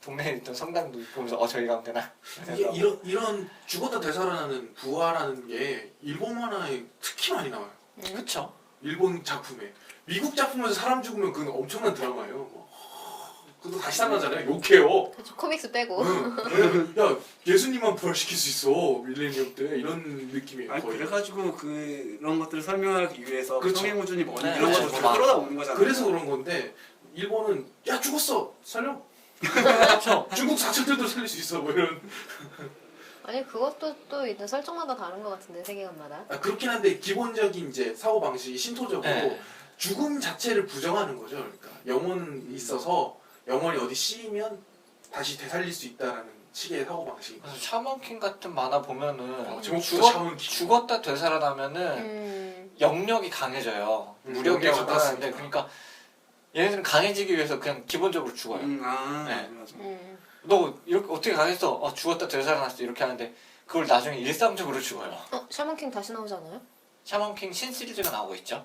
동네에 있던 성당도 보면서 저기 가면 되나? 이게 이런 죽었다 되살아나는 부활하는 게 일본 만화에 특히 많이 나와요. 그쵸? 일본 작품에. 미국 작품에서 사람 죽으면 그건 엄청난 드라마예요. 뭐, 그것도 다시 살아나잖아요. 욕해요. 그쵸, 코믹스 빼고. 야 예수님만 부활시킬 수 있어 밀레니엄 때 이런 느낌이에요. 아니 거의. 그래가지고 그런 것들을 설명하기 위해서 그렇죠. 성행우준이 뭐니 네, 이런 것도 그렇죠. 다 끌어다오는 거잖아요. 그래서 그런 건데 일본은 야 죽었어 살려. 그쵸? 중국 사철들도 살릴 수 있어 뭐 이런. 아니 그것도 또 있는 설정마다 다른 것 같은데 세계관마다. 그렇긴 한데 기본적인 이제 사고 방식이 신토적으로 네. 죽음 자체를 부정하는 거죠. 그러니까 영혼이 있어서 영혼이 어디 씌이면 다시 되살릴 수 있다라는 식의 사고 방식. 그래서 샤먼킹 같은 만화 보면은 제목부터 샤먼킹. 죽었다 되살아나면은 영력이 강해져요. 무력이 영력이 강하는데 같았습니다. 그러니까 얘네들은 강해지기 위해서 그냥 기본적으로 죽어요. 네, 네. 맞아. 너 이렇게 어떻게 강했어? 죽었다 되살아났어 이렇게 하는데 그걸 나중에 일상적으로 죽어요. 샤먼킹 다시 나오잖아요. 샤먼킹 신 시리즈가 나오고 있죠.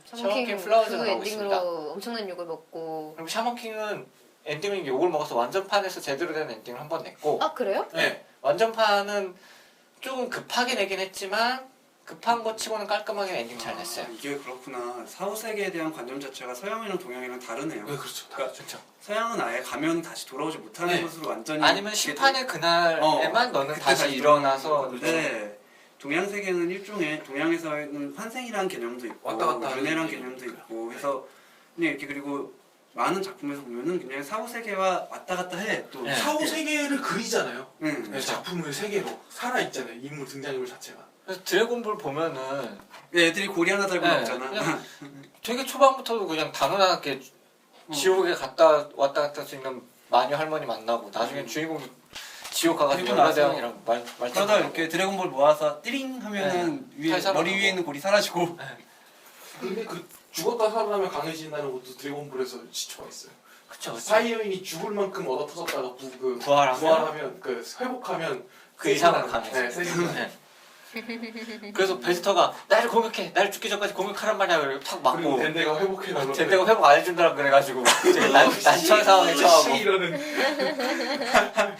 샤먼킹 샤먼킹 플라워즈가 그 나오고 엔딩으로 있습니다. 엄청난 욕을 먹고. 그리고 샤먼킹은 엔딩은 욕을 먹어서 완전판에서 제대로 된 엔딩을 한 번 냈고 아 그래요? 네. 완전판은 조금 급하게 내긴 했지만 급한 것 치고는 깔끔하게 엔딩 잘 냈어요. 이게 그렇구나. 사후세계에 대한 관점 자체가 서양이랑 동양이랑 다르네요. 네 그렇죠. 그러니까 그렇죠. 서양은 아예 가면 다시 돌아오지 못하는 네. 것으로 완전히 아니면 심판의 그날에만 너는 그때 다시 일어나서 네. 동양 세계는 일종의 동양에서는 환생이라는 개념도 있고 왔다 갔다 하는 윤회라는 개념이니까. 개념도 있고 해서 그냥 이렇게 그리고 많은 작품에서 보면은 그냥 사후 세계와 왔다 갔다 해 또. 네. 사후 세계를 그리잖아요. 응. 네, 작품을 세계로 살아 있잖아요. 인물 등장인물 자체가. 그래서 드래곤볼 보면은 애들이 고리 하나 달고 네, 나오잖아. 그냥 되게 초반부터도 그냥 단순하게 지옥에 갔다 왔다 갔다 할 수 있는 마녀 할머니 만나고 나중에 주인공 지옥 가가지고 그리고 나서 연가대왕이랑 말 그러다 이렇게 드래곤볼 모아서 띠링 하면은 위에 살살하고. 머리 위에 있는 고리 사라지고. 근데 그 죽었다 살아나면 강해진다는 것도 드래곤볼에서 시초가 있어요. 그쵸 그쵸 사이어인이 죽을 만큼 얻어 터졌다가 부활하면 그 회복하면 그 이상은 강해져. 네, 세지는 네. 그래서 베지터가 나를 공격해 나를 죽기 전까지 공격하란 말이야 그리고 탁 그리고 맞고 덴데가 회복해 나가고 젠데가 회복 안 해준다고 그래가지고 난처한 상황에 처하고 이러는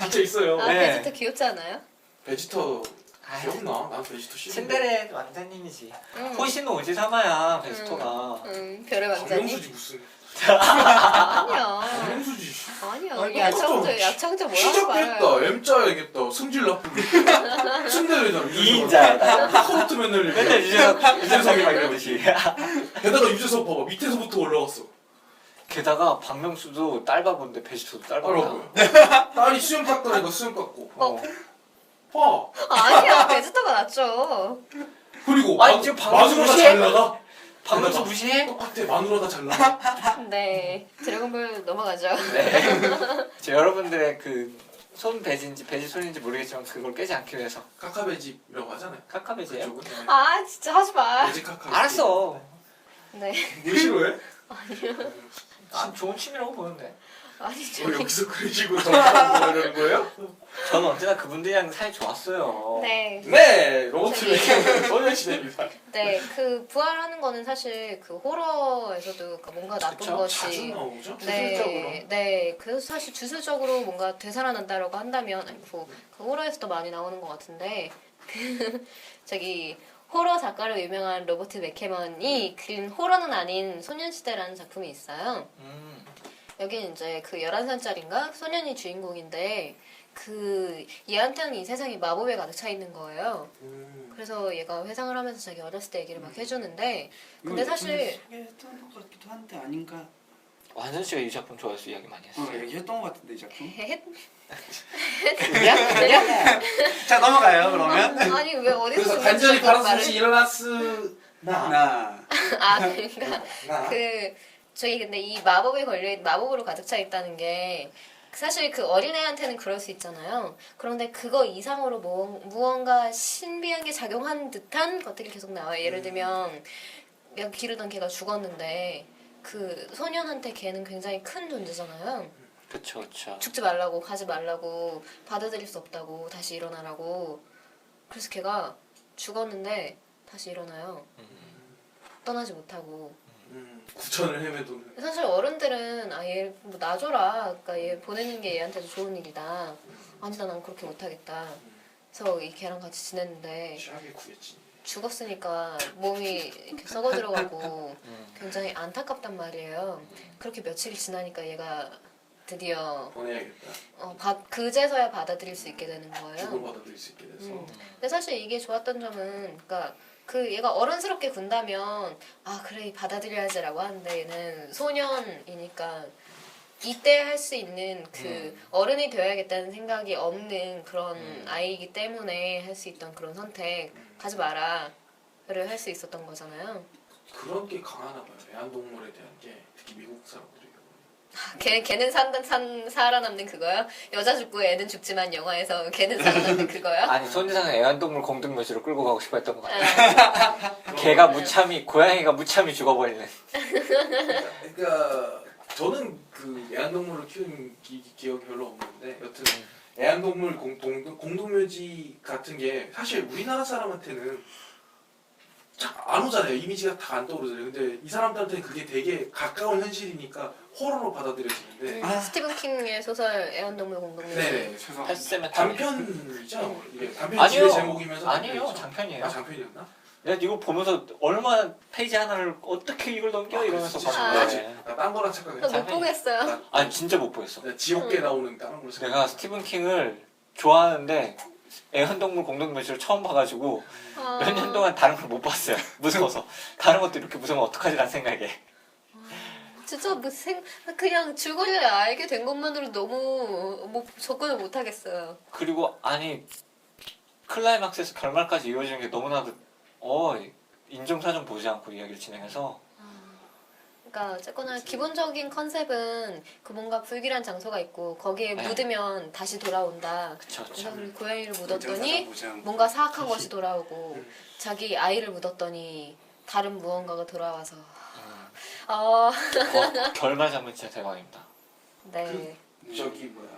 진짜 있어요. 아 네. 베지터 귀엽지 않아요? 베지터 아이, 기억나? 난 베지터 싫은데. 신데레 왕자님이지 응. 호시노 오지사마야 베지터가 별의 왕자니? 강명수지 무슨. 아니야. 강명수지. 아니야. 아니, 약창자 뭐라고 시작했다. 말아요. M자 야겠다. 승질 나쁘고. 승대회잖아. 2인자야 컴퓨터 맨날 맨날 유재석이 막 이러듯이 게다가 유재석 봐봐. 밑에서부터 올라갔어. 게다가 박명수도 딸바본데 베지터도 딸바보야 알아보여. 딸이 수염 깎으니까 수염 깎고. 봐. 아니야. 베지터가 낫죠. 그리고 아니, 지금 방금 마누라가 무시해? 잘 나가. 박명수 무시해? 똑같아. 마누라가 잘 나가. 네. 드래곤볼 넘어가죠. 네. 여러분들의 그 손배지인지 배지 손인지 모르겠지만 그걸 깨지 않기 위해서 카카베집이라고 하잖아요. 카카베지예요? 그쪽은. 네. 아 진짜 하지 마. 베지 카카. 알았어 네. 왜 싫어해? 난 좋은 취미라고 보는데 아니 왜 여기서 그런 식으로 접근하려는 거예요? 저는 언제나 그분들이랑 사이 좋았어요. 네. 네, 로버트 맥케는 소녀시대입니다. 네, 그 부활하는 거는 사실 그 호러에서도 그 뭔가 나쁜 그쵸? 것이 자주 나오죠? 주술적으로. 네, 네. 그래서 사실 주술적으로 뭔가 되살아난다라고 한다면 아니고 그 호러에서도 많이 나오는 것 같은데 그 저기 호러 작가로 유명한 로버트 맥캐먼이 그린 호러는 아닌 소년시대라는 작품이 있어요. 여기는 이제 그 11살짜리인가 소년이 주인공인데 그 얘한테는 이 세상이 마법에 가득 차 있는 거예요. 그래서 얘가 회상을 하면서 자기 어렸을 때 얘기를 막 해주는데 근데 사실 소개했던 것 같기도 한데 아닌가? 완전 씨가 이 작품 좋아해서 이야기 많이 했어요. 얘기했던 것 같은데 이 작품. 그냥 자 넘어가요 그러면. 아니 왜 어디서 그래서 중간중간 간절히 바라는 말을- 것이 일어났으나 나. 아 그러니까 나 그 저희 근데 이 마법에 걸려 마법으로 가득 차 있다는 게 사실 그 어린애한테는 그럴 수 있잖아요. 그런데 그거 이상으로 무언가 신비한 게 작용한 듯한 것들이 계속 나와요. 예를 들면 내가 기르던 개가 죽었는데 그 소년한테 걔는 굉장히 큰 존재잖아요. 그쵸 그쵸. 죽지 말라고 가지 말라고 받아들일 수 없다고 다시 일어나라고. 그래서 걔가 죽었는데 다시 일어나요. 떠나지 못하고. 구천을 헤매도는 사실 어른들은 얘 뭐 놔줘라. 그러니까 얘 보내는 게 얘한테도 좋은 일이다. 아니다 난 그렇게 못하겠다. 그래서 이 걔랑 같이 지냈는데 취하게 구했지. 죽었으니까 몸이 이렇게 썩어 들어가고 굉장히 안타깝단 말이에요. 그렇게 며칠이 지나니까 얘가 드디어 보내야겠다. 그제서야 받아들일 수 있게 되는 거예요. 죽을 받아들일 수 있게 돼서. 근데 사실 이게 좋았던 점은 그러니까 그 얘가 어른스럽게 군다면 그래 받아들여야지라고 하는데 얘는 소년이니까 이때 할 수 있는 그 어른이 되어야겠다는 생각이 없는 그런 아이이기 때문에 할 수 있던 그런 선택 하지 마라를 할 수 있었던 거잖아요. 그런 게 강하나 봐요. 애완동물에 대한 게 특히 미국 사람들이. 걔는 살아남는 그거요? 여자 죽고 애는 죽지만 영화에서 걔는 살아남는 그거요? 아니 손지상은 애완동물 공동묘지로 끌고 가고 싶어 했던 것 같아요. 개가 무참히 고양이가 무참히 죽어버리는. 그러니까 저는 그 애완동물을 키운 기억이 별로 없는데 여튼 애완동물 공동묘지 같은 게 사실 우리나라 사람한테는 안 오잖아요. 이미지가 다 안 떠오르잖아요. 근데 이 사람들한테는 그게 되게 가까운 현실이니까 호러로 받아들여지는데 스티븐 킹의 소설 애완동물 공동묘지. 네네. 펫세메터리. 단편이죠. 이게 단편 아니요. 집의 제목이면서 아니에요. 단편이죠. 장편이에요. 아 장편이었나? 내가 이거 보면서 얼마나 페이지 하나를 어떻게 이걸 넘겨 이러면서 진짜 봤는데 나딴 거랑 착각했어. 못 보겠어요. 아니 진짜 못 보겠어. 지옥계 나오는 다른 걸로 내가 스티븐 킹을 좋아하는데 애완동물 공동묘지를 처음 봐가지고 몇 년 동안 다른 걸 못 봤어요. 무서워서. 다른 것도 이렇게 무서우면 어떡하지라는 생각에. 진짜 그냥 줄거리를 알게 된 것만으로 너무 접근을 못 하겠어요. 그리고 아니 클라이막스에서 결말까지 이어지는 게 너무나도 인정사정 보지 않고 이야기를 진행해서 그러니까 어쨌거나 기본적인 컨셉은 그 뭔가 불길한 장소가 있고 거기에 네. 묻으면 다시 돌아온다. 그쵸 그래서 그쵸. 우리 고양이를 묻었더니 인정사정 뭔가 사악한 것이 돌아오고 자기 아이를 묻었더니 다른 무언가가 돌아와서 결말 장면 진짜 대박입니다. 네. 저기 뭐야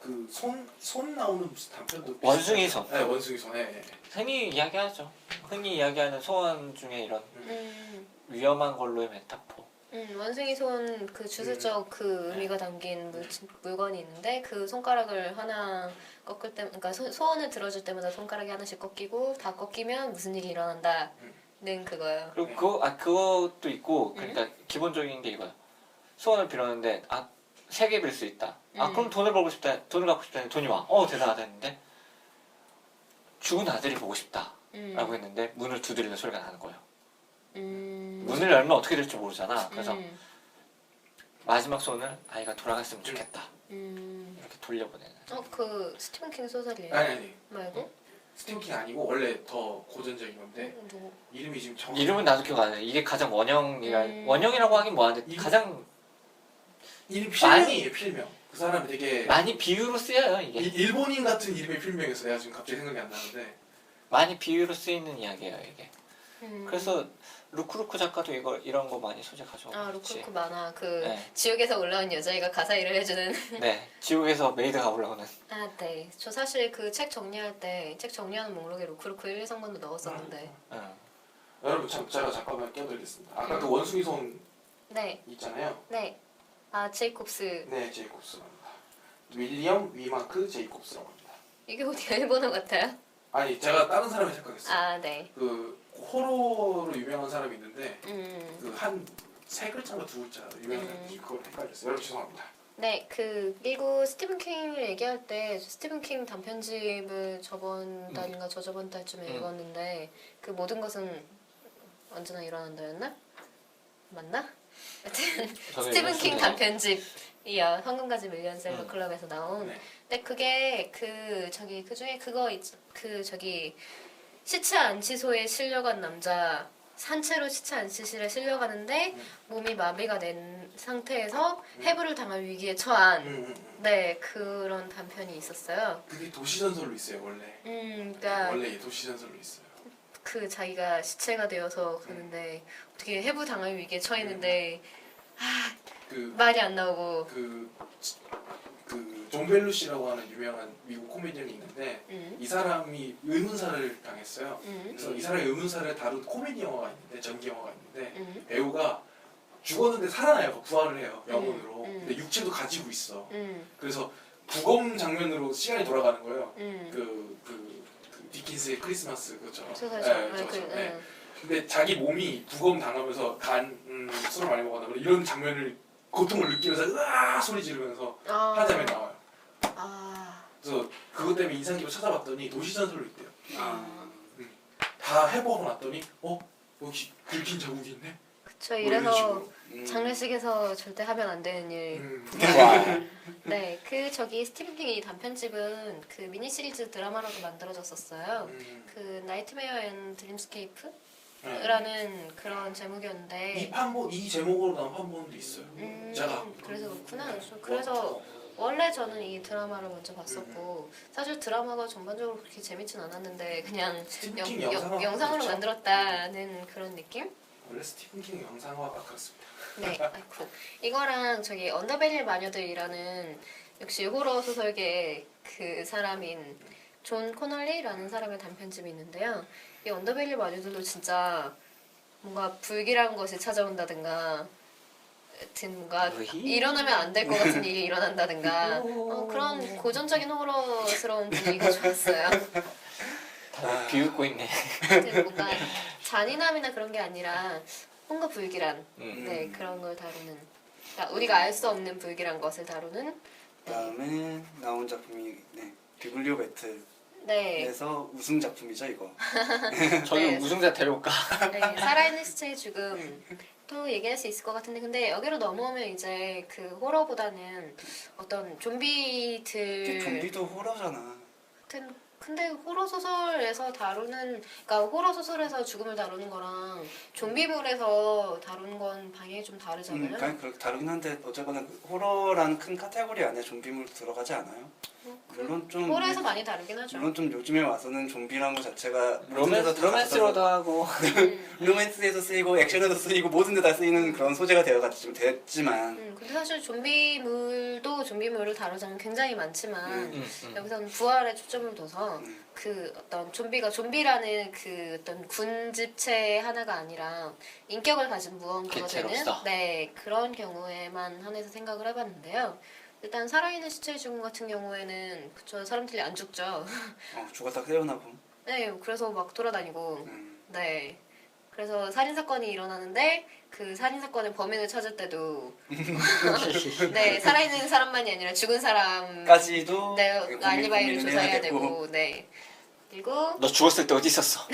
그 손 나오는 무슨 단편도 원숭이 손. 네 원숭이 손. 네. 흔히 이야기하죠. 흔히 이야기하는 소원 중에 이런 위험한 걸로의 메타포. 원숭이 손 그 주술적 그 의미가 담긴 물건이 있는데 그 손가락을 하나 꺾을 때, 그러니까 소원을 들어줄 때마다 손가락이 하나씩 꺾이고 다 꺾이면 무슨 일이 일어난다는 그거예요. 그리고 그것도 있고 그러니까 기본적인 게 이거야. 소원을 빌었는데 3개 빌 수 있다. 그럼 돈을 벌고 싶다. 돈을 갖고 싶다. 돈이 와. 대단하다 했는데 죽은 아들이 보고 싶다. 라고 했는데 문을 두드리는 소리가 나는 거예요. 문을 열면 어떻게 될지 모르잖아. 그래서 마지막 소원을 아이가 돌아갔으면 좋겠다. 이렇게 돌려보내는. 그 스티븐 킹 소설이에요? 아니 말고? 스팅킹 아니고 원래 더 고전적인 건데 누구? 이름이 지금 정확히 이름은 나도 기억 안 나. 이게 가장 원형이라고 하긴 뭐하는데 가장 이름 필명이에요. 필명. 그 사람이 되게 많이 비유로 쓰여요 이게. 일본인 같은 이름의 필명이어서 내가 지금 갑자기 생각이 안 나는데 많이 비유로 쓰이는 이야기예요 이게. 그래서 루크루크 작가도 이런 거 많이 소재 가져오고 아 그렇지. 루크루크 만화 그 네. 지옥에서 올라온 여자애가 가사 일을 해주는 네, 지옥에서 메이드가 올라오는. 아 네. 저 사실 그 책 정리할 때 책 정리하는 목록에 루크루크 1, 2성분도 넣었었는데 응. 여러분 제가 잠깐만 껴드리겠습니다. 아까 그 원숭이 손 네. 있잖아요. 네. 아 제이콥스 네, 제이콥스입니다. 윌리엄 위마크 제이콥스라고 합니다. 이게 어디 일본어 같아요? 아니 제가 다른 사람을 생각했어요. 아 네. 그 호러로 유명한 사람이 있는데 음. 그 한 세 글자인가 두 글자 유명한 사람이 그걸 헷갈렸어요. 여러분 죄송합니다. 네, 그리고 스티븐 킹을 얘기할 때 스티븐 킹 단편집을 저번 달인가 저저번 달쯤에 읽었는데 그 모든 것은 언제나 일어난다였나? 맞나? 하여튼 스티븐 킹 단편집이요. 황금가지 밀리언셀러 클럽에서 나온. 네. 근데 그게 그 중에 그거 있죠. 시체 안치소에 실려간 남자 산채로 시체 안치실에 실려가는데 몸이 마비가 된 상태에서 해부를 당할 위기에 처한 네 그런 단편이 있었어요. 그게 도시전설로 있어요 원래. 그러니까 원래 도시전설로 있어요. 그 자기가 시체가 되어서 그런데 어떻게 해부 당할 위기에 처했는데 그 말이 안 나오고 존 벨루시라고 하는 유명한 미국 코미디언이 있는데 이 사람이 의문사를 당했어요. 그래서 이 사람의 의문사를 다룬 코미디 영화가 있는데 전기 영화가 있는데 배우가 죽었는데 살아나요. 부활을 해요. 영혼으로. 근데 육체도 가지고 있어. 그래서 부검 장면으로 시간이 돌아가는 거예요. 그 디킨스의 크리스마스 그거처럼. 네. 근데 자기 몸이 부검 당하면서 술을 많이 먹었나 보다 이런 장면을 고통을 느끼면서 으아 소리 지르면서 한 장면 나와요. 그래서 그것 때문에 인상 깊게 찾아봤더니 도시전설로 있대요. 다 해보고 났더니 여기 긁힌 자국이 있네. 그쵸. 뭐 이런 이래서 식으로. 장례식에서 절대 하면 안 되는 일. 네, 저기 스티븐 킹이 단편집은 그 미니 시리즈 드라마로도 만들어졌었어요. 그 나이트메어 앤 드림스케이프? 라는 그런 제목이었는데 이 제목으로 나온 판본도 있어요. 제가 그래서 그렇구나. 그래서 원래 저는 이 드라마를 먼저 봤었고 사실 드라마가 전반적으로 그렇게 재밌진 않았는데 그냥 스티븐 킹 영상으로 그렇죠? 만들었다는 그런 느낌? 원래 스티븐 킹 영상화가 그렇습니다. 네, 아이쿠. 이거랑 저기 언더벨리 마녀들이라는 역시 호러 소설계 그 사람인 존 코널리라는 사람의 단편집이 있는데요. 이 언더벨리 마녀들도 진짜 뭔가 불길한 것이 찾아온다든가 하여튼 뭔가 일어나면 안 될 것 같은 일이 일어난다든가 그런 고전적인 호러스러운 분위기가 좋았어요. 다 비웃고 있네. 하여튼 뭔가 잔인함이나 그런 게 아니라 뭔가 불길한 네 그런 걸 다루는 그러니까 우리가 알 수 없는 불길한 것을 다루는 그다음에 나온 작품이 비블리오 배틀에서 네. 우승 작품이죠 이거. 저는 네. 우승자 데려올까? 네, 살아있는 시체의 죽음 또 얘기할 수 있을 것 같은데 근데 여기로 넘어오면 이제 그 호러보다는 어떤 좀비들 좀비도 호러잖아. 같은 근데 호러 소설에서 그러니까 호러 소설에서 죽음을 다루는 거랑 좀비물에서 다루는 건 방향이 좀 다르잖아요. 그렇게 다르긴 한데 어쨌거나 그 호러라는 큰 카테고리 안에 좀비물 들어가지 않아요? 물론 좀 호러에서 많이 다르긴 하죠. 물론 좀 요즘에 와서는 좀비라는 것 자체가 로맨스로도 하고 로맨스에서 쓰이고 액션에도 쓰이고 모든 데 다 쓰이는 그런 소재가 되어가지고 됐지만 근데 사실 좀비물도 좀비물을 다루자면 굉장히 많지만 여기서는 부활에 초점을 둬서 그 어떤 좀비가 좀비라는 그 어떤 군집체 하나가 아니라 인격을 가진 무언가가 되는 개체로서. 네 그런 경우에만 한해서 생각을 해봤는데요. 일단 살아있는 시체의 죽음 같은 경우에는 그쵸 사람들이 안 죽죠. 죽었다 깨어나고 네 그래서 막 돌아다니고 네 그래서 살인 사건이 일어나는데 그 살인 사건의 범인을 찾을 때도 네 살아있는 사람만이 아니라 죽은 사람 까지도 네 알리바이를 고민을 조사해야 해야 되고 네 그리고 너 죽었을 때 어디 있었어?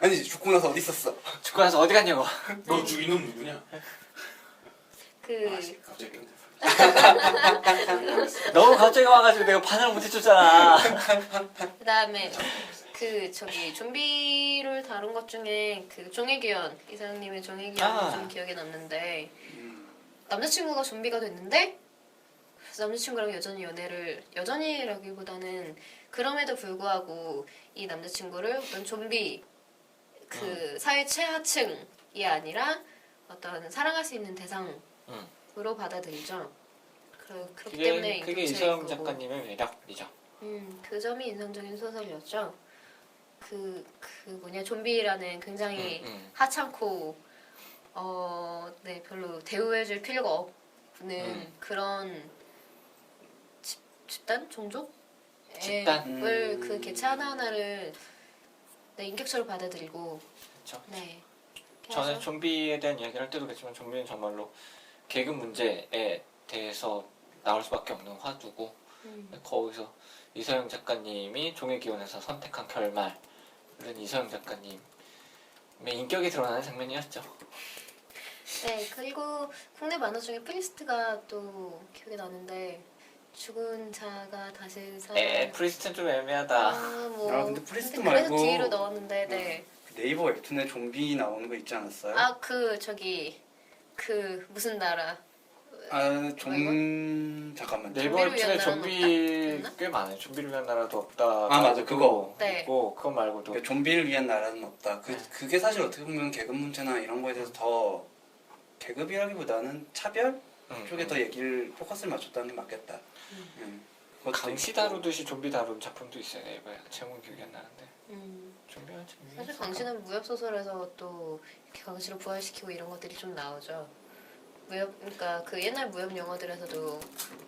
아니 죽고 나서 어디 있었어? 죽고 나서 어디 갔냐고. 너 죽인 놈 누구냐? 갑자기 꼈네. 너무 갑자기 와가지고 내가 반응을 못 해줬잖아. 그다음에 그 저기 좀비를 다룬 것 중에 그 종의기원 이사장님의 종의기원이 좀 기억에 남는데 남자친구가 좀비가 됐는데 남자친구랑 여전히라기보다는 그럼에도 불구하고 이 남자친구를 어떤 좀비 그 사회 최하층이 아니라 어떤 사랑할 수 있는 대상으로 받아들이죠. 그렇기 때문에 그게 인격체인 이서영 거고. 작가님의 매력이죠. 그 점이 인상적인 소설이었죠. 그 뭐냐 좀비라는 굉장히 하찮고 네 별로 대우해줄 필요가 없는 그런 집단 종족을 그 개체 하나하나를 네, 인격체로 받아들이고 그렇죠. 네. 저는 해서 좀비에 대한 이야기를 할 때도 그랬지만 좀비는 정말로 계급 문제에 대해서 나올 수밖에 없는 화두고 거기서 이서영 작가님이 종의 기원에서 선택한 결말은 이서영 작가님의 인격이 드러나는 장면이었죠. 네 그리고 국내 만화 중에 프리스트가 또 기억이 나는데 죽은 자가 다시 살아. 프리스트는 좀 애매하다. 근데 프리스트 그래서 말고 뒤로 넣었는데 네. 네이버 웹툰에 좀비 나오는 거 있지 않았어요? 그 무슨 나라 잠깐만. 네이버 좀비를 웹툰에 위한 좀비 나라는 없다? 꽤 많아요. 좀비를 위한 나라도 없다. 아, 맞아. 그거. 네. 있고 그거 말고도 그러니까 좀비를 위한 나라는 없다. 그게 사실 어떻게 보면 계급 문제나 이런 거에 대해서 더 계급이라기보다는 차별 쪽에 더 얘기를 포커스를 맞췄다는 게 맞겠다. 그것도 강시 있고. 다루듯이 좀비 다룬 작품도 있어요. 네이버에 제목 기억이 안 나는데 좀비가 좀 사실 유명했을까? 강신은 무협 소설에서 또 이렇게 강신을 부활시키고 이런 것들이 좀 나오죠. 그러니까 그 옛날 무협 영화들에서도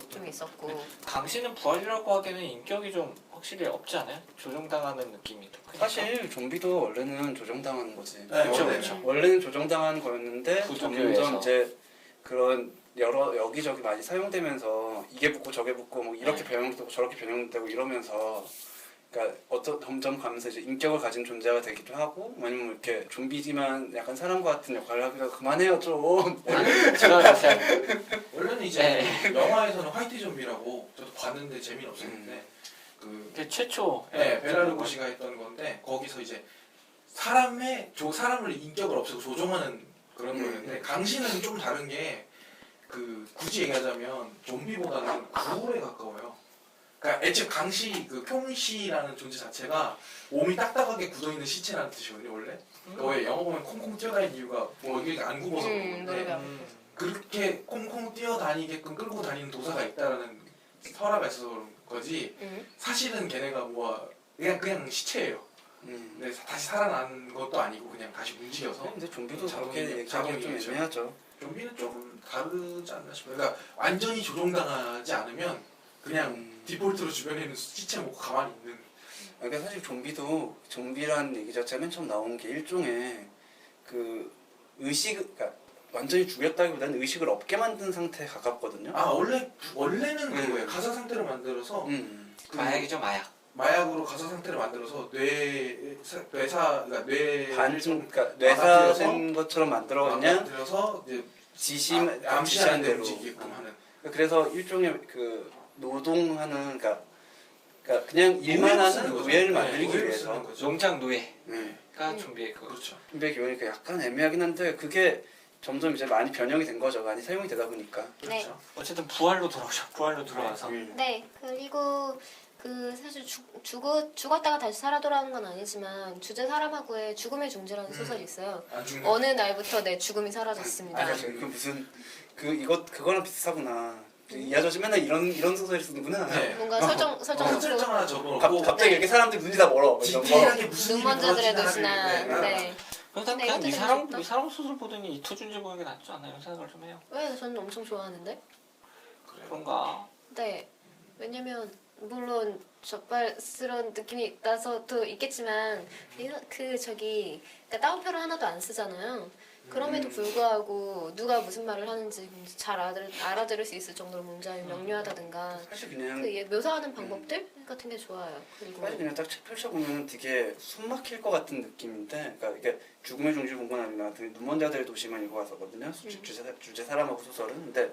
좀 있었고. 강시는 부활이라고 하기에는 인격이 좀 확실히 없지 않아요? 조종당하는 느낌이 더 크니까. 사실 좀비도 원래는 조정당하는 거지. 그렇죠, 그렇죠. 원래는 조정당하는 거였는데 구조교에서. 점점 이제 그런 여러 여기저기 많이 사용되면서 이게 붙고 저게 붙고 뭐 이렇게 변형되고 저렇게 변형되고 이러면서 그러니까 점점 가면서 이제 인격을 가진 존재가 되기도 하고 아니면 이렇게 좀비지만 약간 사람과 같은 역할을 하기도 그만해요 좀. 제가 봤을 때 원래는 이제 영화에서는 화이트 좀비라고 저도 봤는데 재미는 없었는데 그게 최초 베라 루고시가 했던 건데 거기서 이제 사람을 인격을 없애고 조종하는 그런 거였는데 강신은 좀 다른 게 굳이 얘기하자면 좀비보다는 구울에 가까워요. 그러니까 애초에 강시 쿄시라는 존재 자체가 몸이 딱딱하게 굳어있는 시체라는 뜻이거든요 원래. 그러니까 왜 영어 보면 콩콩 뛰어다니는 이유가 뭐 여기 안 굽어서 그런 건데 그렇게 콩콩 뛰어다니게끔 끌고 다니는 도사가 있다라는 설화가 있어서 그런 거지 사실은 걔네가 그냥 시체예요. 근데 다시 살아난 것도 아니고 그냥 다시 움직여서. 근데 좀비도 자동이- 그렇게 얘기하기 좀 자동이겠죠. 애매하죠. 좀비는 조금 다르지 않나 싶어요. 그러니까 완전히 조종당하지 않으면 그냥 디폴트로 주변에 있는 시체 먹고 가만히 있는. 그러니까 사실 좀비란 얘기 자체가 맨 처음 나온 게 일종의 그러니까 완전히 죽였다기보다는 의식을 없게 만든 상태에 가깝거든요. 원래는 그거예요. 가사 상태로 만들어서 마약이죠 마약. 마약으로 가사 상태를 만들어서 그러니까 그러니까 뇌사된 것처럼 만들어 그냥 만들어서 이제 지시한 암시하는 대로 대로. 움직이게끔 하는. 그래서 일종의 노동하는 그러니까 그냥 일만 노예로 쓰는 하는 거죠. 노예를 네, 만들기 노예로 위해서. 쓰는 거죠. 농장 노예가 네. 좀비의 그거. 그렇죠. 근데 기원이니까 약간 애매하긴 한데 그게 점점 이제 많이 변형이 된 거죠. 많이 사용이 되다 보니까. 네. 그렇죠. 어쨌든 부활로 돌아오죠. 부활로 들어와서 네 그리고 사실 죽었다가 다시 살아 돌아오는 건 아니지만 주제 사람하고의 죽음의 종지라는 소설이 있어요. 안 죽는. 어느 날부터 내 죽음이 사라졌습니다. 그 무슨 그거랑 비슷하구나. 이 아저씨 맨날 이런 소설을 쓰는구나. 네. 뭔가 설정 설정 하나 적어놓고 갑자기 이렇게 사람들 눈이 다 멀어. 뭐 이런 거. 디테일하게 무슨 일이 눈먼자들의 벌어지나 도시나 네. 그래서 근데 그냥 이것도 이 사람 재밌다. 이 사람 소설 보더니 이토준지 보는 게 낫지 않나 이런 생각을 좀 해요. 왜 저는 엄청 좋아하는데? 그런가? 네. 왜냐면 물론 적발스러운 느낌이 나서도 있겠지만 그러니까 따옴표를 하나도 안 쓰잖아요. 그럼에도 불구하고 누가 무슨 말을 하는지 잘 알아들을 수 있을 정도로 문장이 명료하다든가 사실 그냥 묘사하는 방법들 같은 게 좋아요. 그리고 사실 그냥 딱 책 펼쳐보면 되게 숨 막힐 것 같은 느낌인데, 그러니까 이게 죽음의 종지를 본 건 아니라 눈먼 자들의 도시만 읽어왔었거든요. 주제 사람하고 소설은. 근데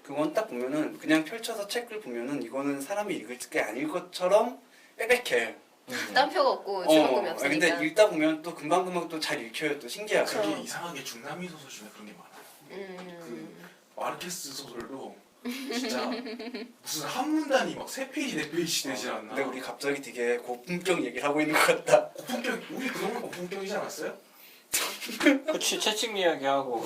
그건 딱 보면은 그냥 펼쳐서 책을 보면은 이거는 사람이 읽을 게 아닐 것처럼 빽빽해. 따옴표가 없고 주먹금이 없으니까. 근데 읽다 보면 또 금방금방 또 잘 읽혀요. 또 신기하게. 그쵸. 그게 이상하게 중남미 소설 중에 그런 게 많아요. 그 마르케스 소설도 진짜 무슨 한 문단이 막 3페이지 4페이지 되지 않나? 근데 우리 갑자기 되게 고품격 얘기를 하고 있는 것 같다. 고품격 우리 그런 거 고품격이지 않았어요? 그치 채찍 이야기하고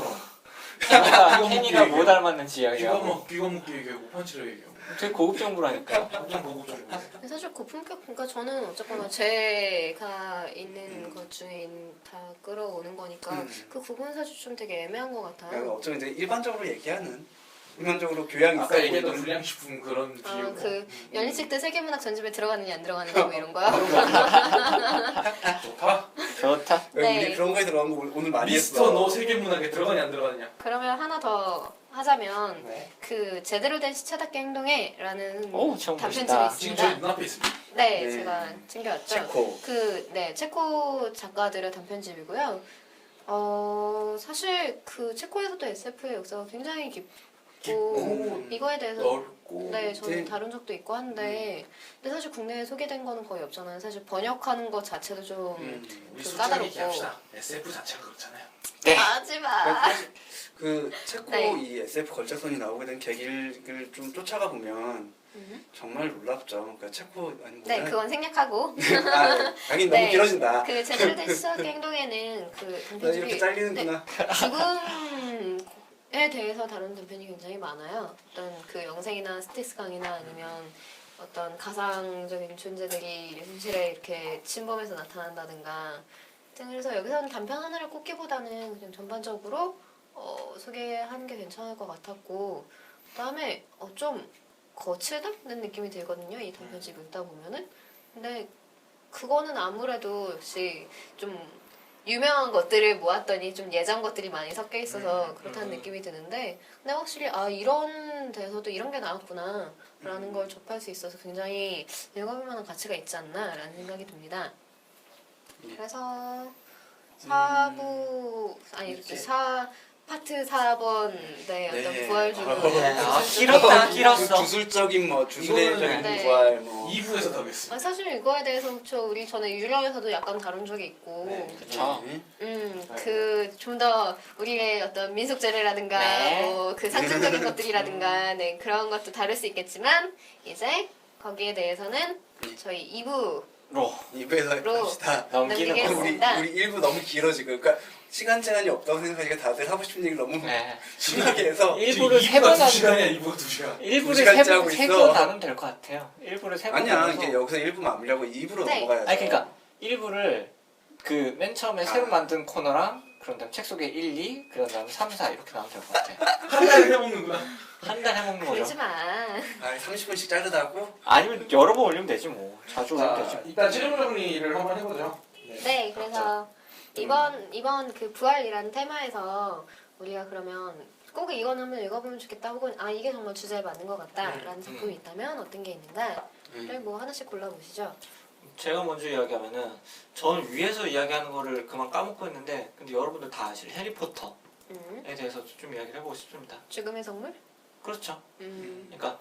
귀가 케니가 먹기 뭐 닮았는지 귀가 이야기하고 막 귀가 먹기 얘기하고 판치를 얘기하고 되게 고급 정보라니까. 완전 고급적인 거. 근데 사실 고품격 그러니까 저는 어쨌거나 제가 있는 것 중에 다 끌어오는 거니까 그 부분 사실 좀 되게 애매한 것 같아요. 그러니까 어쩌면 이제 일반적으로 얘기하는 일반적으로 교양이 있어 아까 얘기했던 보이는 불량식품 그런 비유. 그 연희책 때 세계문학 전집에 들어가느냐 안 들어가느냐 뭐 이런 거요. 좋다. 좋다. 네. 우리 그런 거에 들어간 거 오늘 많이 미스터 했어. 너 세계문학에 들어가냐 안 들어가냐. 그러면 하나 더 하자면 네. 그 제대로 된 시체답게 행동해라는 오, 제목 단편집이 멋있다. 지금 있습니다. 저희 눈앞에 있습니다. 네, 네. 제가 챙겨왔죠. 체코. 체코 작가들의 단편집이고요. 사실 그 체코에서도 SF의 역사가 굉장히 깊고 깊고 이거에 대해서 넓고 네, 저는 네. 다룬 적도 있고 한데 근데 사실 국내에 소개된 거는 거의 없잖아요. 사실 번역하는 것 자체도 좀 우리 그 솔직히 까다롭고. 얘기합시다. SF 자체가 그렇잖아요. 네. 하지마. 그 체코 네. 이 SF 걸작선이 나오게 된 계기를 좀 쫓아가 보면 정말 놀랍죠. 그러니까 체코 아니 네, 뭐야? 그건 생략하고 아, 강의 너무 네. 길어진다. 그 제대로 된 시작의 행동에는 그 나 이렇게 단편집이 잘리는구나. 죽음에 대해서 다룬 단편이 굉장히 많아요. 어떤 그 영생이나 스트레스 강이나 아니면 어떤 가상적인 존재들이 현실에 이렇게 침범해서 나타난다든가. 그래서 여기서는 단편 하나를 꼽기보다는 그냥 전반적으로 소개하는 게 괜찮을 것 같았고, 그다음에 좀 거칠다는 느낌이 들거든요. 이 단편집 읽다 보면은. 근데 그거는 아무래도 역시 좀 유명한 것들을 모았더니 좀 예전 것들이 많이 섞여 있어서 그렇다는 느낌이 드는데, 근데 확실히 이런 데서도 이런 게 나왔구나 라는 걸 접할 수 있어서 굉장히 읽어볼 만한 가치가 있지 않나 라는 생각이 듭니다. 그래서 4부 이렇게. 파트 4번 네, 어떤 네. 부활 중 길었다 길었어. 주술적인 뭐 주술적인 네. 부활 뭐 2부에서 더 하겠습니다. 사실 이거에 대해서 우리 전에 유령에서도 약간 다룬 적이 있고 네. 그쵸. 그 좀 더 우리의 어떤 민속재래라든가 네. 뭐 그 상징적인 것들이라든가 네 그런 것도 다룰 수 있겠지만 이제 거기에 대해서는 저희 2부로 로 2부에서 합시다. 넘기는 우리 거. 넘기겠습니다. 1부 너무 길어 지금. 그러니까 시간 제한이 없다고 생각하니까 다들 하고 싶은 얘기를 너무 네. 심하게 해서 일부를 세 번 2시간이야 하는 2부가 2시간. 일부를 2시간째 하고 세 있어. 번 나누면 될 것 같아요. 일부를 세번 아니야 이게 여기서 1부 마무리하고 2부로 네. 넘어가야죠. 아니 그러니까 일부를 그 맨 처음에 새로 아. 만든 코너랑 그런 다음 책 속에 1, 2 그런 다음 3, 4 이렇게 나오면 될 것 같아. 한 달에 해먹는구나. 한 달 해먹는 거죠. 그러지 마. 아 30분씩 자르다고? 아니면 여러 번 올리면 되지 뭐. 자주 올리면 자, 되지. 일단 최종 정리를 한번 해보죠. 네, 그래서 이번 그 부활이라는 테마에서 우리가 그러면 꼭 이거는 한번 읽어보면 좋겠다 혹은 이게 정말 주제에 맞는 것 같다라는 작품이 있다면 어떤 게 있는가를 뭐 하나씩 골라보시죠. 제가 먼저 이야기하면은 저는 위에서 이야기하는 거를 그만 까먹고 있는데 근데 여러분들 다 아실 해리포터에 대해서 좀 이야기를 해보고 싶습니다. 죽음의 선물? 그렇죠. 그러니까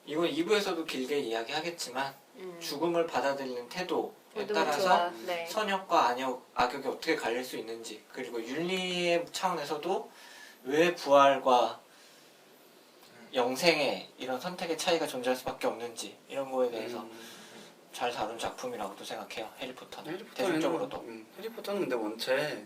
이건 2부에서도 길게 이야기하겠지만 죽음을 받아들이는 태도에 따라서 네. 선역과 악역이 어떻게 갈릴 수 있는지 그리고 윤리의 차원에서도 왜 부활과 영생의 이런 선택의 차이가 존재할 수밖에 없는지 이런 거에 대해서 잘 다룬 작품이라고도 생각해요. 해리포터는 대중적으로도. 해리포터는 근데 원체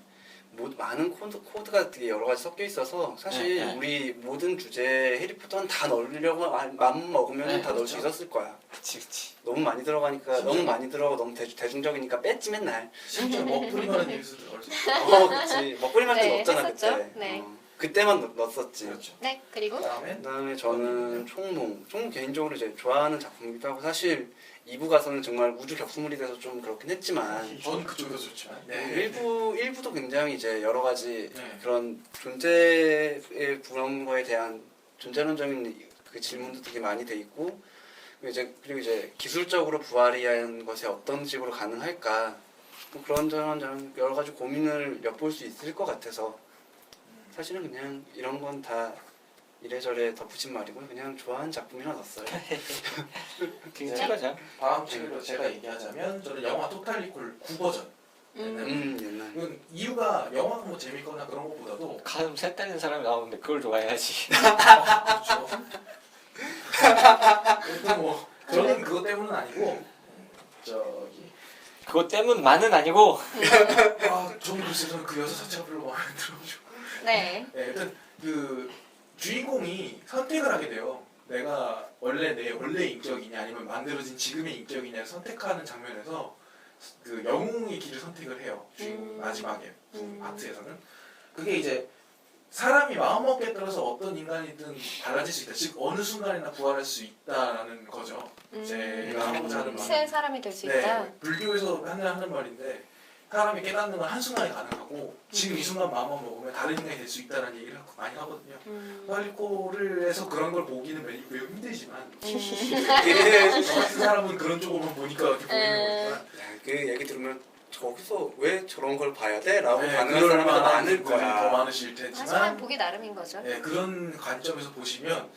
많은 코드가 되게 여러 가지 섞여 있어서 사실 네, 네. 우리 모든 주제에 해리포터는 다 넣으려고 마음 먹으면 네, 다 넣을 수 그렇죠. 있었을 거야. 그치. 너무 많이 들어가니까 심지어 너무 많이 들어가고 너무 대중적이니까 뺐지 맨날. 심지어 먹부림하는 얘기도 들어갈 수 있어요. 그치. 먹부림할 때 네, 넣었잖아 했었죠. 그때. 네. 그때만 넣었었지. 그렇죠. 네, 그리고 그다음에 저는 총몽 개인적으로 이제 좋아하는 작품이기도 하고 사실 2부 가서는 정말 우주 격수물이 돼서 좀 그렇긴 했지만 전 그쪽이 더 좋지만. 일부도 굉장히 이제 여러 가지 네. 그런 존재의 그런 거에 대한 존재론적인 그 질문도 되게 많이 돼 있고 그리고 이제 기술적으로 부활이한 것이 어떤 식으로 가능할까 뭐 그런 여러 가지 고민을 엿볼 수 있을 것 같아서 사실은 그냥 이런 건 다 이래저래 덧붙인 말이고 그냥 좋아하는 작품이라 넣었어요. 그게 최고죠. 다음 책으로 제가 얘기하자면 저는 영화 토탈 리콜 9버전. 옛날. 이건 이유가 영화가 뭐 재밌거나 그런 것보다도 가슴 새 딸린 사람이 나오는데 그걸 좋아해야지. 그렇죠. 뭐 저는 그것 때문은 아니고 저기 그것 때문만은 아니고 저는 글쎄 저는 그 여자 자체가 별로 마음에 안 들어가지고. 네. 네, 일단 그 주인공이 선택을 하게 돼요. 내가 원래 내 원래 인격이냐 아니면 만들어진 지금의 인격이냐를 선택하는 장면에서 그 영웅의 길을 선택을 해요. 주인공이 마지막에 파트에서는 그게 이제 사람이 마음먹기에 따라서 어떤 인간이든 달라질 수 있다. 즉 어느 순간이나 부활할 수 있다라는 거죠. 제가 하고자 하는 새 말은 사람이 될 수 있다. 불교에서 하는 말인데 사람이 깨닫는 건 한순간에 가능하고 지금 이 순간 마음만 먹으면 다른 인간이 될 수 있다는 얘기를 많이 하거든요. 토탈리코를 해서 그런 걸 보기는 매우 힘들지만 저 같은 사람은 그런 쪽으로만 보니까 그렇게 보이는 거지만 그 얘기 들으면 저기서 왜 저런 걸 봐야 돼? 라고 반응하는 그럴 사람이 만한 많을 분들이 더 거야. 많으실 하지만 테지만 보기 나름인 거죠. 그런 관점에서 보시면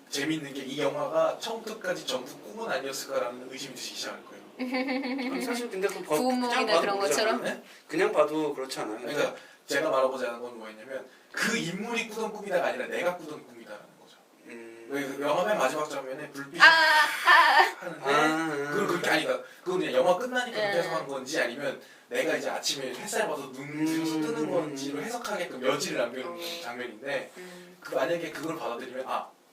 재밌는 게 이 영화가 처음부터까지 전부 꿈은 아니었을까라는 의심이 드시기 시작할 거예요. 사실 근데 그 부모이나 그런 것처럼? 네? 그냥 봐도 그렇지 않아요. 그러니까 제가 말하고자 하는 건 뭐였냐면 그 인물이 꾸던 꿈이다가 아니라 내가 꾸던 꿈이다라는 거죠. 그 영화 맨 마지막 장면에 불빛이 하는데 그건 그렇게 아니다. 그건 그냥 영화 끝나니까 그렇게 해석한 건지 아니면 내가 이제 아침에 햇살 봐서 눈 들어서 뜨는 건지로 해석하게끔 여지를 남겨놓은 장면인데 만약에 그걸 받아들이면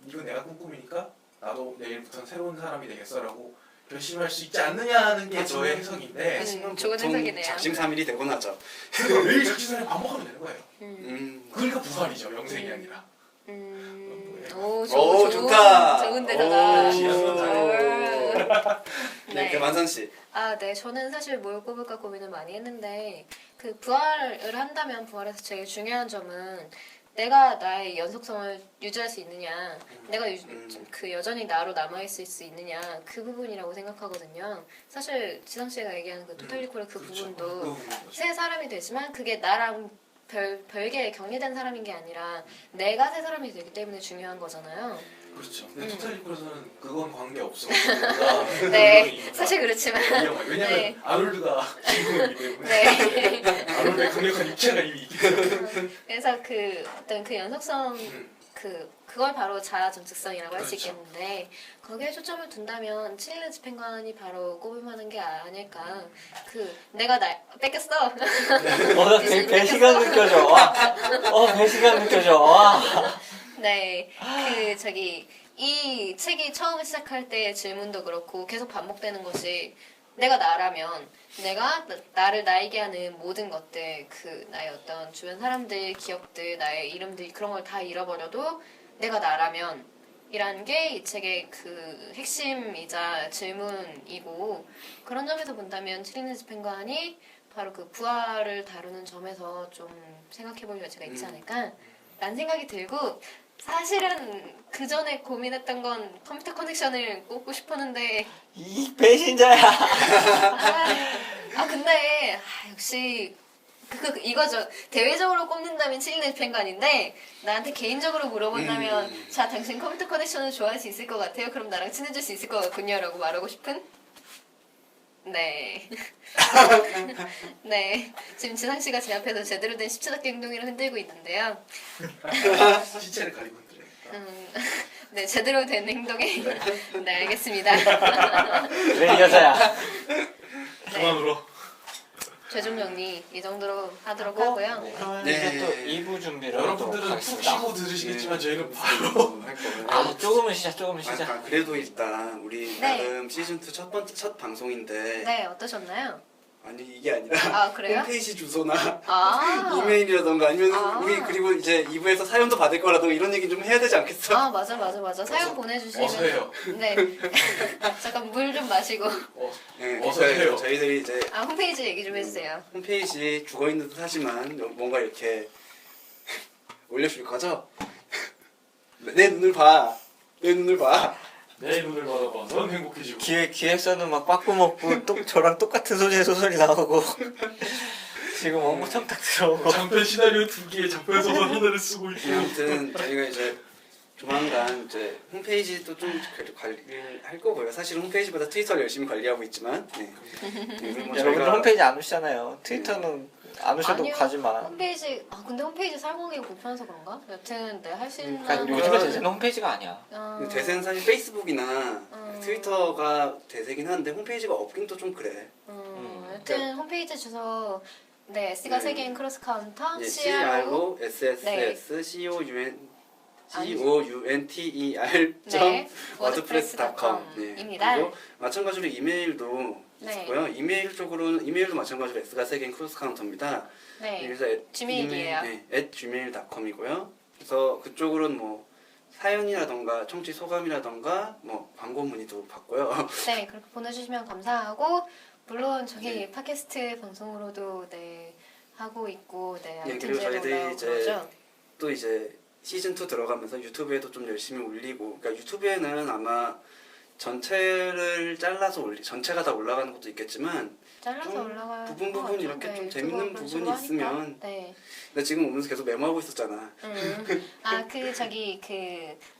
이건 내가 꾼 꿈이니까 나도 내일부터는 새로운 사람이 되겠어라고 결심할 수 있지 않느냐는 게 저의 해석인데 좋은 보통 해석이네요. 작심삼일이 되고 나죠. 그러니까 매일 작심삼일 반복하면 되는 거예요. 그러니까 부활이죠. 영생이 아니라. 오, 좋다. 좋은 대사다. 네, 그 만선 씨. 네, 저는 사실 뭘 꼽을까 고민을 많이 했는데 그 부활을 한다면 부활에서 제일 중요한 점은 내가 나의 연속성을 유지할 수 있느냐, 내가 그 여전히 나로 남아있을 수 있느냐 그 부분이라고 생각하거든요. 사실 지상 씨가 얘기하는 그 토탈리콜의 그 그렇죠. 부분도 새 사람이 되지만 그게 나랑 별개의 격리된 사람인 게 아니라 내가 새 사람이 되기 때문에 중요한 거잖아요. 그렇죠. 근데 토탈리콜에서는 그건 관계 없어. 네, 사실 그렇지만 왜냐면 네. 아놀드가 주인공이기 때문에 네. 아놀드의 강력한 육체가 이미 있기 때문에. 그래서 그 어떤 그 연속성 그걸 바로 자아 전측성이라고 할 수 그렇죠. 있겠는데 거기에 초점을 둔다면 칠레 집행관이 바로 꼽을 만한 게 아닐까. 그 내가 날 뺏겼어. 되게 배시감 느껴져. 배시감 느껴져. 와. 네, 그 저기 이 책이 처음 시작할 때 질문도 그렇고 계속 반복되는 것이 내가 나라면 내가 나를 나이게 하는 모든 것들 그 나의 어떤 주변 사람들 기억들 나의 이름들 그런 걸 다 잃어버려도 내가 나라면 이라는 게 이 책의 그 핵심이자 질문이고 그런 점에서 본다면 칠리네 집행관이 바로 그 부활을 다루는 점에서 좀 생각해볼 여지가 있지 않을까 라는 생각이 들고 사실은 그 전에 고민했던 건 컴퓨터 커넥션을 꼽고 싶었는데 이 배신자야. 근데 역시 이거죠. 대외적으로 꼽는다면 칠리네 집행관인데 나한테 개인적으로 물어본다면 자 당신 컴퓨터 커넥션을 좋아할 수 있을 것 같아요. 그럼 나랑 친해질 수 있을 것 같군요 라고 말하고 싶은 네. 네. 지금 지상씨가 제 앞에서 제대로 된 17학기 행동이를 흔들고 있는데요. 시체를 가리고 흔들어야겠다. 네, 제대로 된 행동에 네, 알겠습니다. 왜 이 여자야? 그만 울어. 최종 정리 이 정도로 하도록 하고요. 그러면 네. 이제 또 2부 준비를 하도록 여러분들은 푹 하겠습니다. 쉬고 들으시겠지만 저희는 바로 할 거고요. 조금은 쉬자. 그래도 일단 우리 네. 나름 시즌 2 첫 방송인데 네, 어떠셨나요? 아니 이게 아니라 그래요? 홈페이지 주소나 아, 이메일이라던가 아니면 아. 우리 그리고 이제 2부에서 사연도 받을 거라도 이런 얘기 좀 해야 되지 않겠어? 맞아. 사연 보내주시면. 어서 해요. 네. 잠깐 물 좀 마시고. 네, 어서 그래서 해요. 저희들이 이제 홈페이지 얘기 좀 해주세요. 홈페이지 죽어있는 듯 하지만 뭔가 이렇게 올려줄 거죠? 내 눈을 봐. 내 눈을 봐. 내 눈을 바라봐. 넌 행복해지고. 기획서는 막 빠꾸 먹고 또 저랑 똑같은 소재의 소설이 나오고 지금 원고청 딱 들어오고 장편 시나리오 2개의 장편 소설 하나를 쓰고 있고. 아무튼 저희가 이제 조만간 이제 홈페이지도 좀 관리할 거고요. 사실 홈페이지보다 트위터를 열심히 관리하고 있지만 네. 뭐 여러분들 홈페이지 안 오시잖아요. 트위터는 안 오셔도 아니요. 가지 마. 홈페이지 근데 홈페이지 사용하기가 불편해서 그런가? 여튼 네, 할 수 있는 그러니까 거. 요즘에 대세는 홈페이지가 아니야. 대세는 사실 페이스북이나 트위터가 대세긴 한데 홈페이지가 없긴 또 좀 그래. 여튼 홈페이지 주소 네 S가 네. 세 개인 크로스 카운터 예, CRO CROSSS 네, COUNTER.wordpress.com 입니다. 그리고 마찬가지로 이메일도 네. 있고요. 이메일 쪽으로는 이메일도 마찬가지로 S가 세 개인 크로스 카운터입니다. 네. 그래서 지메일이에요. gmail.com이고요. 그래서 그쪽으로는 뭐 사연이라던가 청취 소감이라던가 뭐 광고 문의도 받고요. 네, 그렇게 보내주시면 감사하고 물론 저기 네. 팟캐스트 방송으로도 네 하고 있고 네 예, 아무튼 그리고 제가 저희들이 올라오고 이제 그러죠. 또 이제 시즌 2 들어가면서 유튜브에도 좀 열심히 올리고, 그러니까 유튜브에는 아마 전체를 잘라서 전체가 다 올라가는 것도 있겠지만 잘라서 좀 올라가요. 부분 이렇게 좀 재밌는 부분이 있으면. 네. 나 지금 오면서 계속 메모하고 있었잖아.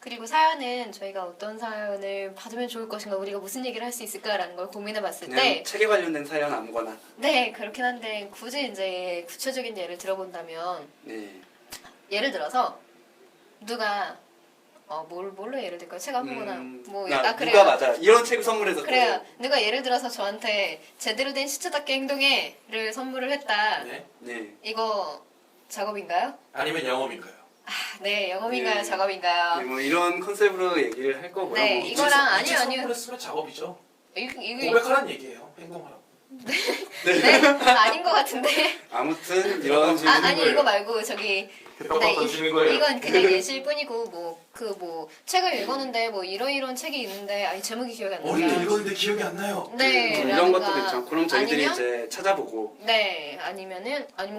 그리고 사연은 저희가 어떤 사연을 받으면 좋을 것인가, 우리가 무슨 얘기를 할 수 있을까라는 걸 고민해봤을 그냥 때, 책에 관련된 사연 아무거나. 네 그렇긴 한데 굳이 이제 구체적인 예를 들어본다면 네. 예를 들어서 누가 뭘로 예를 들까요? 책 아무거나 뭐 누가 그래요. 맞아. 이런 책을 선물해서 그래요. 누가 예를 들어서 저한테 제대로 된 시체답게 행동해를 선물을 했다. 네. 네. 이거 작업인가요? 아니면 영업인가요? 네, 영업인가요? 네. 작업인가요? 뭐 이런 컨셉으로 얘기를 할 거고요. 네, 뭐 이거랑 아니요. 선물을 쓰면 작업이죠. 이거 고백하라는 얘기예요. 행동하라고. 네? 아닌 것 같은데. 아무튼 이런 식으로 아니 이거 말고 저기 빡빡 던지는 거예요. 이건 그냥 예시일 뿐이고 책을 읽었는데 뭐 이런 책이 있는데 제목이 기억이 안 어릴 때 나요. 읽었는데 기억이 안 나요. 네, 이런 것도 라든가 괜찮고, 그럼 저희들이 아니면 이제 찾아보고, 네, 아니면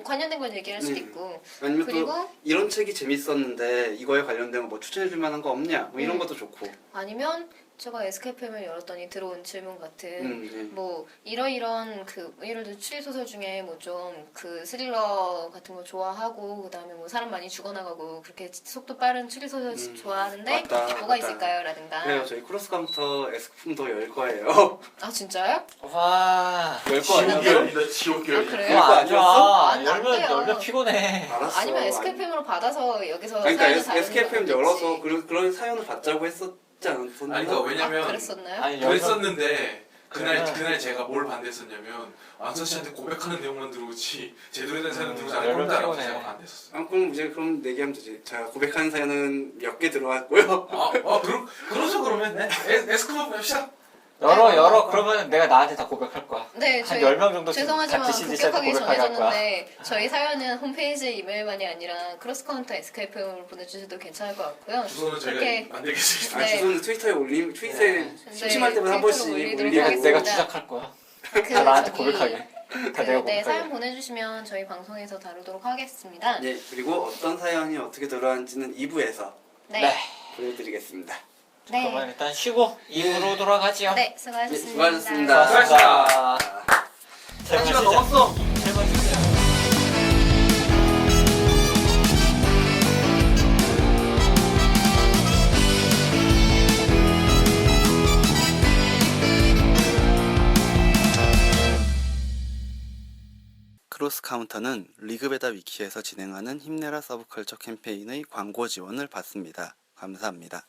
관련된 걸 얘기할 수도 네. 있고. 아니면 그리고 또 이런 책이 재밌었는데 이거에 관련된 뭐 추천해줄 만한 거 없냐, 뭐 이런 것도 좋고. 아니면 제가 SKFM을 열었더니 들어온 질문 같은 네. 뭐 이런 예를 들어 추리 소설 중에 뭐 좀 스릴러 같은 거 좋아하고 그다음에 뭐 사람 많이 죽어나가고 그렇게 속도 빠른 추리 소설 좋아하는데 맞다, 뭐가 맞다. 있을까요?라든가. 그래요, 저희 크로스 카운터 에스크품도 열 거예요. 아 진짜요? 와. 열 거 아니야? 지옥결이다 지옥결. 아, 그래요? 그거 안 좋아. 안 돼요. 열면 피곤해. 알았어. 아니면 SKFM으로 받아서 여기서 그러니까 사연을 다루는 SKFM 건 열어서 있지. 그런 사연을 받자고 했었지 않았었나? 아니 그러니까 왜냐면 그랬었나요? 아니 그랬었는데 그날 그러면- 제가 뭘 반대했었냐면 안서 씨한테 고백하는 내용만 들어오지 제대로 된 사연은 들어오지 않을 열면 건다라고 피곤해. 제가 반대했었어요. 아, 그럼 이제 얘기하면 되지. 제가 고백하는 사연은 몇 개 들어왔고요. 그러죠 그러면 네. 에스크만 합시다. 열어. 그러면 내가 나한테 다 고백할 거야. 네, 한 저희 10명 정도 죄송하지만 같이 CDC한테 급격하게 고백하게 할 거야. 정해졌는데 저희 사연은 홈페이지 이메일만이 아니라 크로스카운터 SKFM으로 보내주셔도 괜찮을 것 같고요. 주소는 그렇게- 제가 만들겠습니다. 아, 네. 주소는 트위터에 트윗에 심심할 때마다 한 트위터로 번씩 올리도록 올리고. 내가 하겠습니다. 주작할 거야. 다 나한테 고백하게. 다 내가 네, 고백하게. 사연 보내주시면 저희 방송에서 다루도록 하겠습니다. 예, 그리고 어떤 사연이 어떻게 들어왔는지는 2부에서 네. 보여드리겠습니다. 그러면 일단 쉬고 2부로 돌아가지요. 네, 수고하셨습니다. 예, 수고하셨습니다. 수고하셨습니다. 한 시간 넘었어. 설명 주세요. 크로스 카운터는 리그베다 위키에서 진행하는 힘내라 서브컬처 캠페인의 광고 지원을 받습니다. 감사합니다.